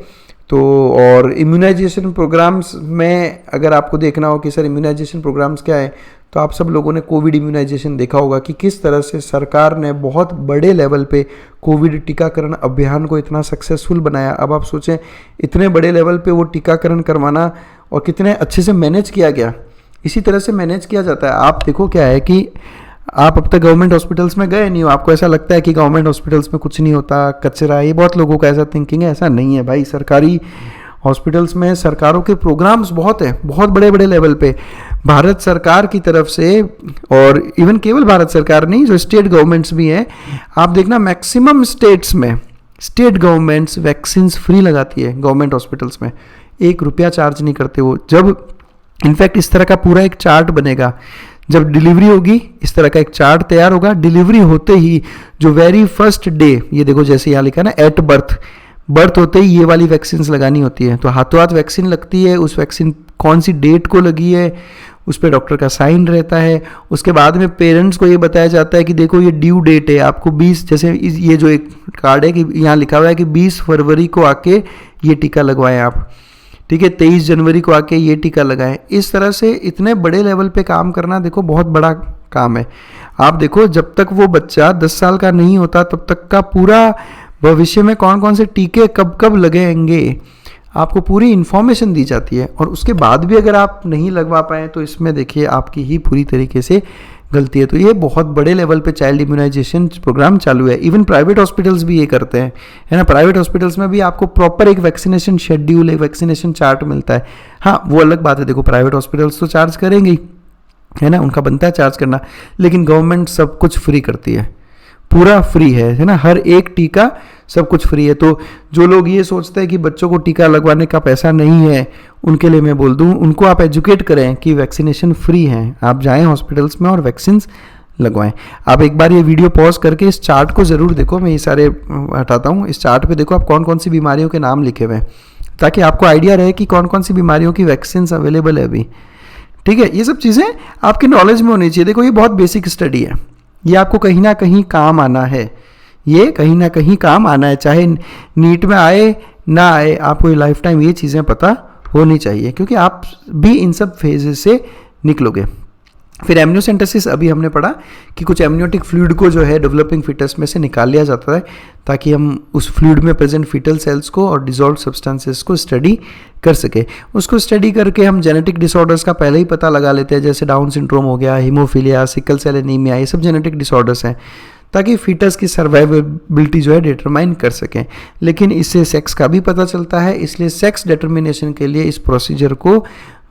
तो और इम्यूनाइजेशन प्रोग्राम्स में अगर आपको देखना हो कि सर इम्यूनाइजेशन प्रोग्राम्स क्या है, तो आप सब लोगों ने कोविड इम्यूनाइजेशन देखा होगा कि किस तरह से सरकार ने बहुत बड़े लेवल पे कोविड टीकाकरण अभियान को इतना सक्सेसफुल बनाया। अब आप सोचें इतने बड़े लेवल पे वो टीकाकरण करवाना और कितने अच्छे से मैनेज किया गया। इसी तरह से मैनेज किया जाता है। आप देखो क्या है कि आप अब तक गवर्नमेंट हॉस्पिटल्स में गए नहीं हो, आपको ऐसा लगता है कि गवर्नमेंट हॉस्पिटल्स में कुछ नहीं होता, कचरा, ये बहुत लोगों का ऐसा थिंकिंग है। ऐसा नहीं है भाई, सरकारी हॉस्पिटल्स में सरकारों के प्रोग्राम्स बहुत हैं, बहुत बड़े बड़े लेवल पे भारत सरकार की तरफ से, और इवन केवल भारत सरकार नहीं, जो स्टेट गवर्नमेंट्स भी हैं, आप देखना मैक्सिमम स्टेट्स में स्टेट गवर्नमेंट्स वैक्सीन्स फ्री लगाती है गवर्नमेंट हॉस्पिटल्स में, 1 रुपया चार्ज नहीं करते वो। जब इनफैक्ट इस तरह का पूरा एक चार्ट बनेगा, जब डिलीवरी होगी इस तरह का एक चार्ट तैयार होगा, डिलीवरी होते ही जो वेरी फर्स्ट डे, ये देखो जैसे यहाँ लिखा है ना, एट बर्थ होते ही ये वाली वैक्सीन लगानी होती है, तो हाथों हाथ वैक्सीन लगती है। उस वैक्सीन कौन सी डेट को लगी है उस पर डॉक्टर का साइन रहता है। उसके बाद में पेरेंट्स को ये बताया जाता है कि देखो ये ड्यू डेट है, आपको 20, जैसे ये जो एक कार्ड है कि यहाँ लिखा हुआ है कि 20 फरवरी को आके ये टीका लगवाएं आप, ठीक है, 23 जनवरी को आके ये टीका लगाएं। इस तरह से इतने बड़े लेवल पे काम करना देखो बहुत बड़ा काम है। आप देखो जब तक वो बच्चा 10 साल का नहीं होता तब तक का पूरा भविष्य में कौन कौन से टीके कब कब लगेंगे आपको पूरी इन्फॉर्मेशन दी जाती है। और उसके बाद भी अगर आप नहीं लगवा पाए तो इसमें देखिए आपकी ही पूरी तरीके से गलती है। तो ये बहुत बड़े लेवल पे चाइल्ड इम्यूनाइजेशन प्रोग्राम चालू है। इवन प्राइवेट हॉस्पिटल्स भी ये करते हैं, है ना। प्राइवेट हॉस्पिटल्स में भी आपको प्रॉपर एक वैक्सीनेशन शेड्यूल, एक वैक्सीनेशन चार्ट मिलता है। हाँ, वो अलग बात है, देखो प्राइवेट हॉस्पिटल्स तो चार्ज करेंगे ही, है ना, उनका बनता है चार्ज करना, लेकिन गवर्नमेंट सब कुछ फ्री करती है, पूरा फ्री है ना, हर एक टीका सब कुछ फ्री है। तो जो लोग ये सोचते हैं कि बच्चों को टीका लगवाने का पैसा नहीं है, उनके लिए मैं बोल दूं, उनको आप एजुकेट करें कि वैक्सीनेशन फ्री है, आप जाएं हॉस्पिटल्स में और वैक्सीन लगवाएं। आप एक बार ये वीडियो पॉज करके इस चार्ट को ज़रूर देखो, मैं ये सारे हटाता हूँ, इस चार्ट पे देखो आप कौन कौन सी बीमारियों के नाम लिखे हुए हैं, ताकि आपको आइडिया रहे कि कौन कौन सी बीमारियों की वैक्सीन अवेलेबल है अभी। ठीक है, ये सब चीज़ें आपके नॉलेज में होनी चाहिए। देखो ये बहुत बेसिक स्टडी है, ये आपको कहीं ना कहीं काम आना है, ये कहीं ना कहीं काम आना है, चाहे नीट में आए ना आए, आपको लाइफ टाइम ये चीज़ें पता होनी चाहिए, क्योंकि आप भी इन सब फेजेस से निकलोगे। फिर एमनियोसेंटेसिस, अभी हमने पढ़ा कि कुछ एमनियोटिक फ्लूइड को जो है डेवलपिंग फिटस में से निकाल लिया जाता है, ताकि हम उस फ्लूइड में प्रेजेंट फीटल सेल्स को और डिजॉल्व सब्सटेंसेस को स्टडी कर सके। उसको स्टडी करके हम जेनेटिक डिसऑर्डर्स का पहले ही पता लगा लेते हैं, जैसे डाउन सिंड्रोम हो गया, हीमोफीलिया, सिकल सेल एनीमिया, ये सब जेनेटिक डिसऑर्डर्स हैं, ताकि फीटस की सर्वाइवेबिलिटी जो है डिटरमाइन कर सकें। लेकिन इससे सेक्स का भी पता चलता है, इसलिए सेक्स डिटर्मिनेशन के लिए इस प्रोसीजर को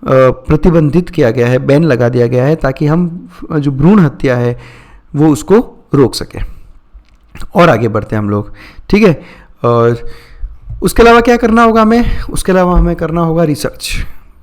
प्रतिबंधित किया गया है, बैन लगा दिया गया है, ताकि हम जो भ्रूण हत्या है वो उसको रोक सकें। और आगे बढ़ते हैं हम लोग, ठीक है। और उसके अलावा क्या करना होगा हमें, उसके अलावा हमें करना होगा रिसर्च।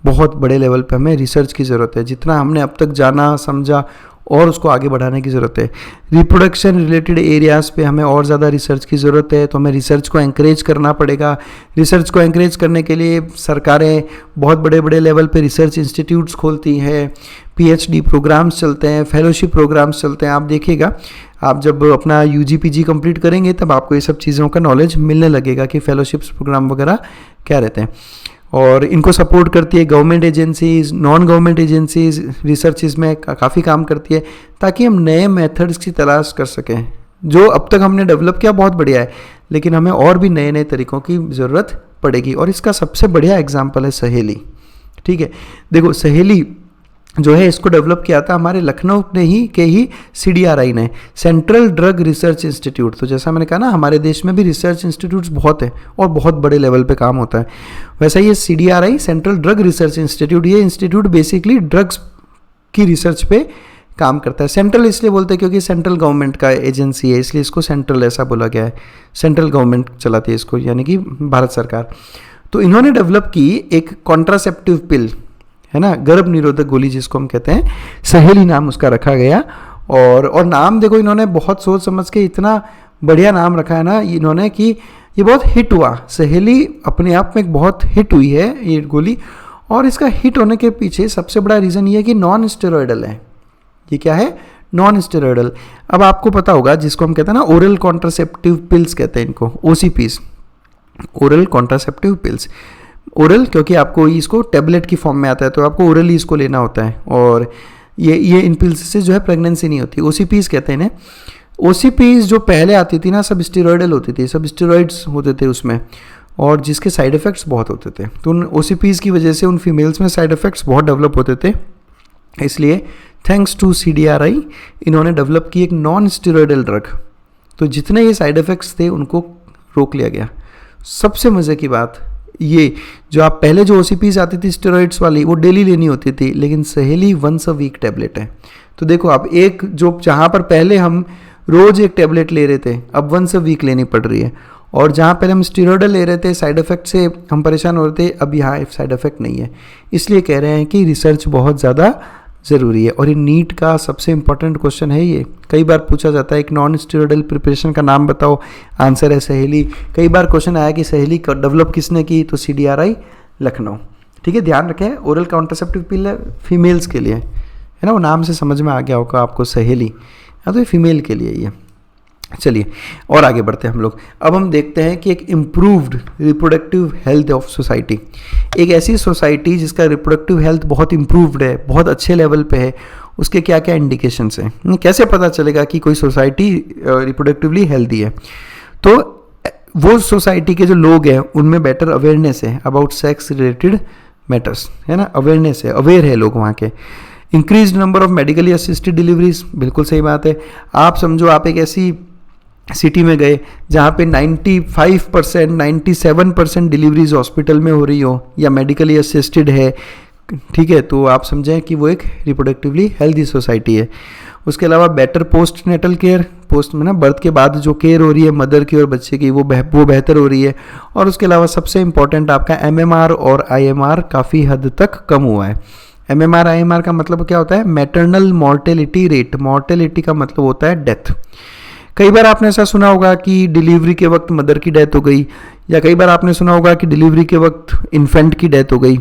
बहुत बड़े लेवल पे हमें रिसर्च की ज़रूरत है, जितना हमने अब तक जाना समझा और उसको आगे बढ़ाने की ज़रूरत है। रिप्रोडक्शन रिलेटेड एरियाज़ पे हमें और ज़्यादा रिसर्च की ज़रूरत है, तो हमें रिसर्च को एंकरेज करना पड़ेगा। रिसर्च को एंकरेज करने के लिए सरकारें बहुत बड़े बड़े लेवल पे रिसर्च इंस्टीट्यूट्स खोलती हैं, पीएचडी प्रोग्राम्स चलते हैं, फेलोशिप प्रोग्राम्स चलते हैं। आप देखिएगा, आप जब अपना यूजी पीजी कंप्लीट करेंगे तब आपको ये सब चीज़ों का नॉलेज मिलने लगेगा कि फेलोशिप्स प्रोग्राम वगैरह क्या रहते हैं। और इनको सपोर्ट करती है government agencies, non government agencies, research इसमें काफ़ी काम करती है, ताकि हम नए मेथड्स की तलाश कर सकें। जो अब तक हमने डेवलप किया बहुत बढ़िया है, लेकिन हमें और भी नए नए तरीक़ों की ज़रूरत पड़ेगी। और इसका सबसे बढ़िया एग्जाम्पल है सहेली। ठीक है, देखो सहेली जो है इसको डेवलप किया था हमारे लखनऊ ने ही के ही CDRI ने, सेंट्रल ड्रग रिसर्च इंस्टीट्यूट। तो जैसा मैंने कहा ना, हमारे देश में भी रिसर्च इंस्टीट्यूट्स बहुत हैं और बहुत बड़े लेवल पे काम होता है। वैसा ये CDRI, central drug research institute, ये इंस्टीट्यूट बेसिकली ड्रग्स की रिसर्च पे काम करता है। सेंट्रल इसलिए बोलते हैं क्योंकि सेंट्रल गवर्नमेंट का एजेंसी है, इसलिए इसको सेंट्रल ऐसा बोला गया है। सेंट्रल गवर्नमेंट चलाती है इसको, यानी कि भारत सरकार। तो इन्होंने डेवलप की एक कॉन्ट्रासेप्टिव पिल, है ना, गर्भ निरोधक गोली जिसको हम कहते हैं, सहेली नाम उसका रखा गया। और नाम देखो, इन्होंने बहुत सोच समझ के इतना बढ़िया नाम रखा है ना इन्होंने, कि ये बहुत हिट हुआ। सहेली अपने आप में एक बहुत हिट हुई है ये गोली, और इसका हिट होने के पीछे सबसे बड़ा रीज़न ये है कि नॉन स्टेरॉयडल है। ये क्या है? Non steroidal. अब आपको पता होगा, जिसको हम कहते हैं ना ओरल कॉन्ट्रासेप्टिव पिल्स कहते हैं इनको, OCPs, oral contraceptive pills. Oral क्योंकि आपको इसको टैबलेट की फॉर्म में आता है, तो आपको ओरली इसको लेना होता है, और ये इन पिल्स से जो है प्रेगनेंसी नहीं होती। OCPs कहते हैं इन्हें। OCPs जो पहले आती थी ना, सब स्टेरॉयडल होती थी, सब स्टेरॉइड्स होते थे उसमें, और जिसके साइड इफ़ेक्ट्स बहुत होते थे। तो उन OCPs की वजह से उन फीमेल्स में साइड इफ़ेक्ट्स बहुत डेवलप होते थे। इसलिए थैंक्स टू CDRI इन्होंने डेवलप की एक नॉन स्टेरॉयडल ड्रग। तो जितने ये साइड इफ़ेक्ट्स थे उनको रोक लिया गया। सबसे मज़े की बात ये, जो आप पहले जो OCPs आती थी स्टेरॉइड्स वाली, वो डेली लेनी होती थी, लेकिन सहेली वंस अ वीक टैबलेट है। तो देखो आप, एक जो जहाँ पर पहले हम रोज़ एक टैबलेट ले रहे थे, अब वंस अ वीक लेनी पड़ रही है। और जहाँ पहले हम स्टेरॉयडल ले रहे थे, साइड इफ़ेक्ट से हम परेशान हो रहे थे, अब यहाँ साइड इफ़ेक्ट नहीं है। इसलिए कह रहे हैं कि रिसर्च बहुत ज़्यादा ज़रूरी है। और ये नीट का सबसे इंपॉर्टेंट क्वेश्चन है ये। कई बार पूछा जाता है एक नॉन स्टेरॉयडल प्रिपरेशन का नाम बताओ, आंसर है सहेली। कई बार क्वेश्चन आया कि सहेली डेवलप किसने की, तो CDRI लखनऊ। ठीक है, ध्यान रखें, ओरल कॉन्ट्रासेप्टिव पिल है फीमेल्स के लिए, है ना, वो नाम से समझ में आ गया होगा आपको सहेली। हाँ, तो ये फीमेल के लिए ये। चलिए और आगे बढ़ते हैं हम लोग। अब हम देखते हैं कि एक improved reproductive health of society, एक ऐसी सोसाइटी जिसका रिप्रोडक्टिव हेल्थ बहुत इम्प्रूव्ड है, बहुत अच्छे लेवल पे है, उसके क्या क्या इंडिकेशंस हैं, कैसे पता चलेगा कि कोई सोसाइटी रिप्रोडक्टिवली हेल्दी है। तो वो सोसाइटी के जो लोग हैं उनमें बेटर अवेयरनेस है अबाउट सेक्स रिलेटेड मैटर्स, है ना, अवेयरनेस है, अवेयर है लोग वहाँ के। Increase number of medically assisted deliveries, बिल्कुल सही बात है। आप समझो आप एक ऐसी सिटी में गए जहाँ पे 95% 97% डिलीवरीज हॉस्पिटल में हो रही हो या मेडिकली असिस्टेड है, ठीक है, तो आप समझें कि वो एक रिप्रोडक्टिवली हेल्दी सोसाइटी है। उसके अलावा better post natal care, post में ना बर्थ के बाद जो केयर हो रही है मदर की और बच्चे की वो बेहतर हो रही है। और उसके अलावा सबसे इंपॉर्टेंट आपका MMR और IMR काफ़ी हद तक कम हुआ है। MMR IMR का मतलब क्या होता है? Maternal mortality rate. मॉर्टेलिटी का मतलब होता है डेथ। कई बार आपने ऐसा सुना होगा कि डिलीवरी के वक्त मदर की डेथ हो गई, या कई बार आपने सुना होगा कि डिलीवरी के वक्त इन्फेंट की डेथ हो गई,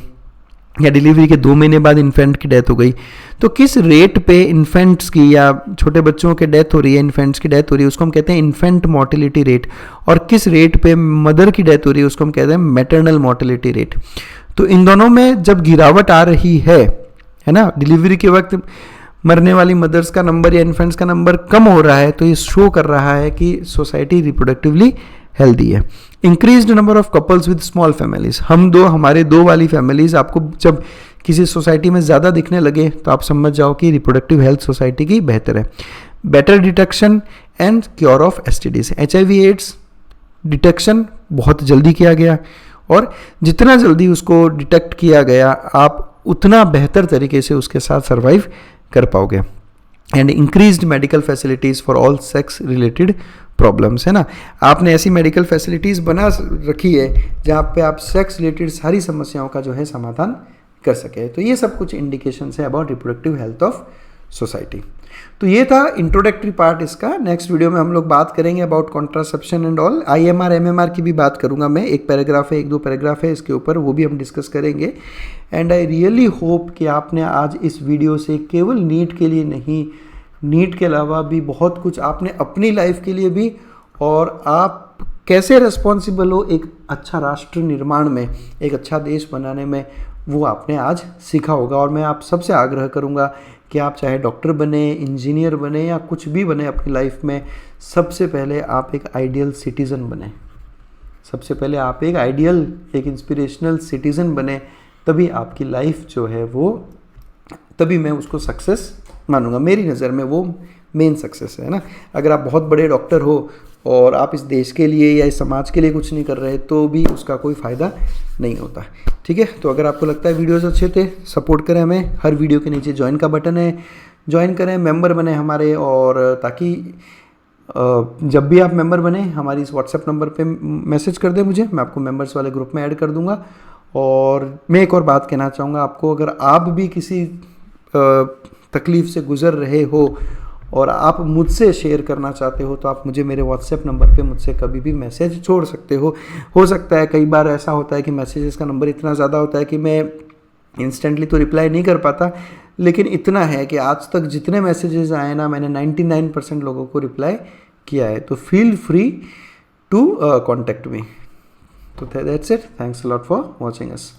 या डिलीवरी के 2 महीने बाद इन्फेंट की डेथ हो गई। तो किस रेट पे इन्फेंट्स की या छोटे बच्चों की डेथ हो रही है, इन्फेंट्स की डेथ हो रही है, उसको हम कहते हैं इन्फेंट मोर्टेलिटी रेट। और किस रेट पे मदर की डेथ हो रही है उसको हम कहते हैं मैटरनल मोर्टेलिटी रेट। तो इन दोनों में जब गिरावट आ रही है ना, डिलीवरी के वक्त मरने वाली मदर्स का नंबर या इन्फेंट्स का नंबर कम हो रहा है, तो ये शो कर रहा है कि सोसाइटी रिप्रोडक्टिवली हेल्दी है। Increased number of couples with small families, हमारे 2 वाली फैमिलीज आपको जब किसी सोसाइटी में ज़्यादा दिखने लगे तो आप समझ जाओ कि रिप्रोडक्टिव हेल्थ सोसाइटी की बेहतर है। Better detection and cure of STDs, HIV AIDS detection बहुत जल्दी किया गया, और जितना जल्दी उसको डिटेक्ट किया गया आप उतना बेहतर तरीके से उसके साथ सर्वाइव कर पाओगे। And increased medical facilities for all sex related problems, है ना। आपने ऐसी मेडिकल फैसिलिटीज़ बना रखी है जहाँ पे आप सेक्स रिलेटेड सारी समस्याओं का जो है समाधान कर सके। तो ये सब कुछ इंडिकेशंस है about reproductive health of society. तो ये था इंट्रोडक्टरी पार्ट इसका। नेक्स्ट वीडियो में हम लोग बात करेंगे about contraception and all. IMR MMR की भी बात करूंगा मैं, एक पैराग्राफ है, 1-2 पैराग्राफ है इसके ऊपर, वो भी हम डिस्कस करेंगे। एंड आई रियली होप कि आपने आज इस वीडियो से केवल नीट के लिए नहीं, नीट के अलावा भी बहुत कुछ आपने अपनी लाइफ के लिए भी, और आप कैसे रिस्पॉन्सिबल हो एक अच्छा राष्ट्र निर्माण में, एक अच्छा देश बनाने में, वो आपने आज सीखा होगा। और मैं आप सबसे आग्रह करूंगा कि आप चाहे डॉक्टर बने, इंजीनियर बने या कुछ भी बने अपनी लाइफ में, सबसे पहले आप एक आइडियल सिटीज़न बने। सबसे पहले आप एक आइडियल, एक इंस्पिरेशनल सिटीज़न बने, तभी आपकी लाइफ जो है वो, तभी मैं उसको सक्सेस मानूंगा। मेरी नज़र में वो मेन सक्सेस है ना। अगर आप बहुत बड़े डॉक्टर हो और आप इस देश के लिए या इस समाज के लिए कुछ नहीं कर रहे तो भी उसका कोई फ़ायदा नहीं होता। ठीक है, तो अगर आपको लगता है वीडियोस अच्छे थे, सपोर्ट करें हमें। हर वीडियो के नीचे ज्वाइन का बटन है, ज्वाइन करें, मेंबर बने हमारे, और ताकि जब भी आप मेंबर बने हमारी इस व्हाट्सएप नंबर पे मैसेज कर दें मुझे, मैं आपको मेंबर्स वाले ग्रुप में ऐड कर दूंगा। और मैं एक और बात कहना चाहूँगा आपको, अगर आप भी किसी तकलीफ़ से गुज़र रहे हो और आप मुझसे शेयर करना चाहते हो तो आप मुझे मेरे व्हाट्सएप नंबर पे मुझसे कभी भी मैसेज छोड़ सकते हो सकता है कई बार ऐसा होता है कि मैसेजेस का नंबर इतना ज़्यादा होता है कि मैं इंस्टेंटली तो रिप्लाई नहीं कर पाता, लेकिन इतना है कि आज तक जितने मैसेजेस आए ना, मैंने 99% लोगों को रिप्लाई किया है। तो feel free to contact me. तो that's it, thanks a lot for watching us.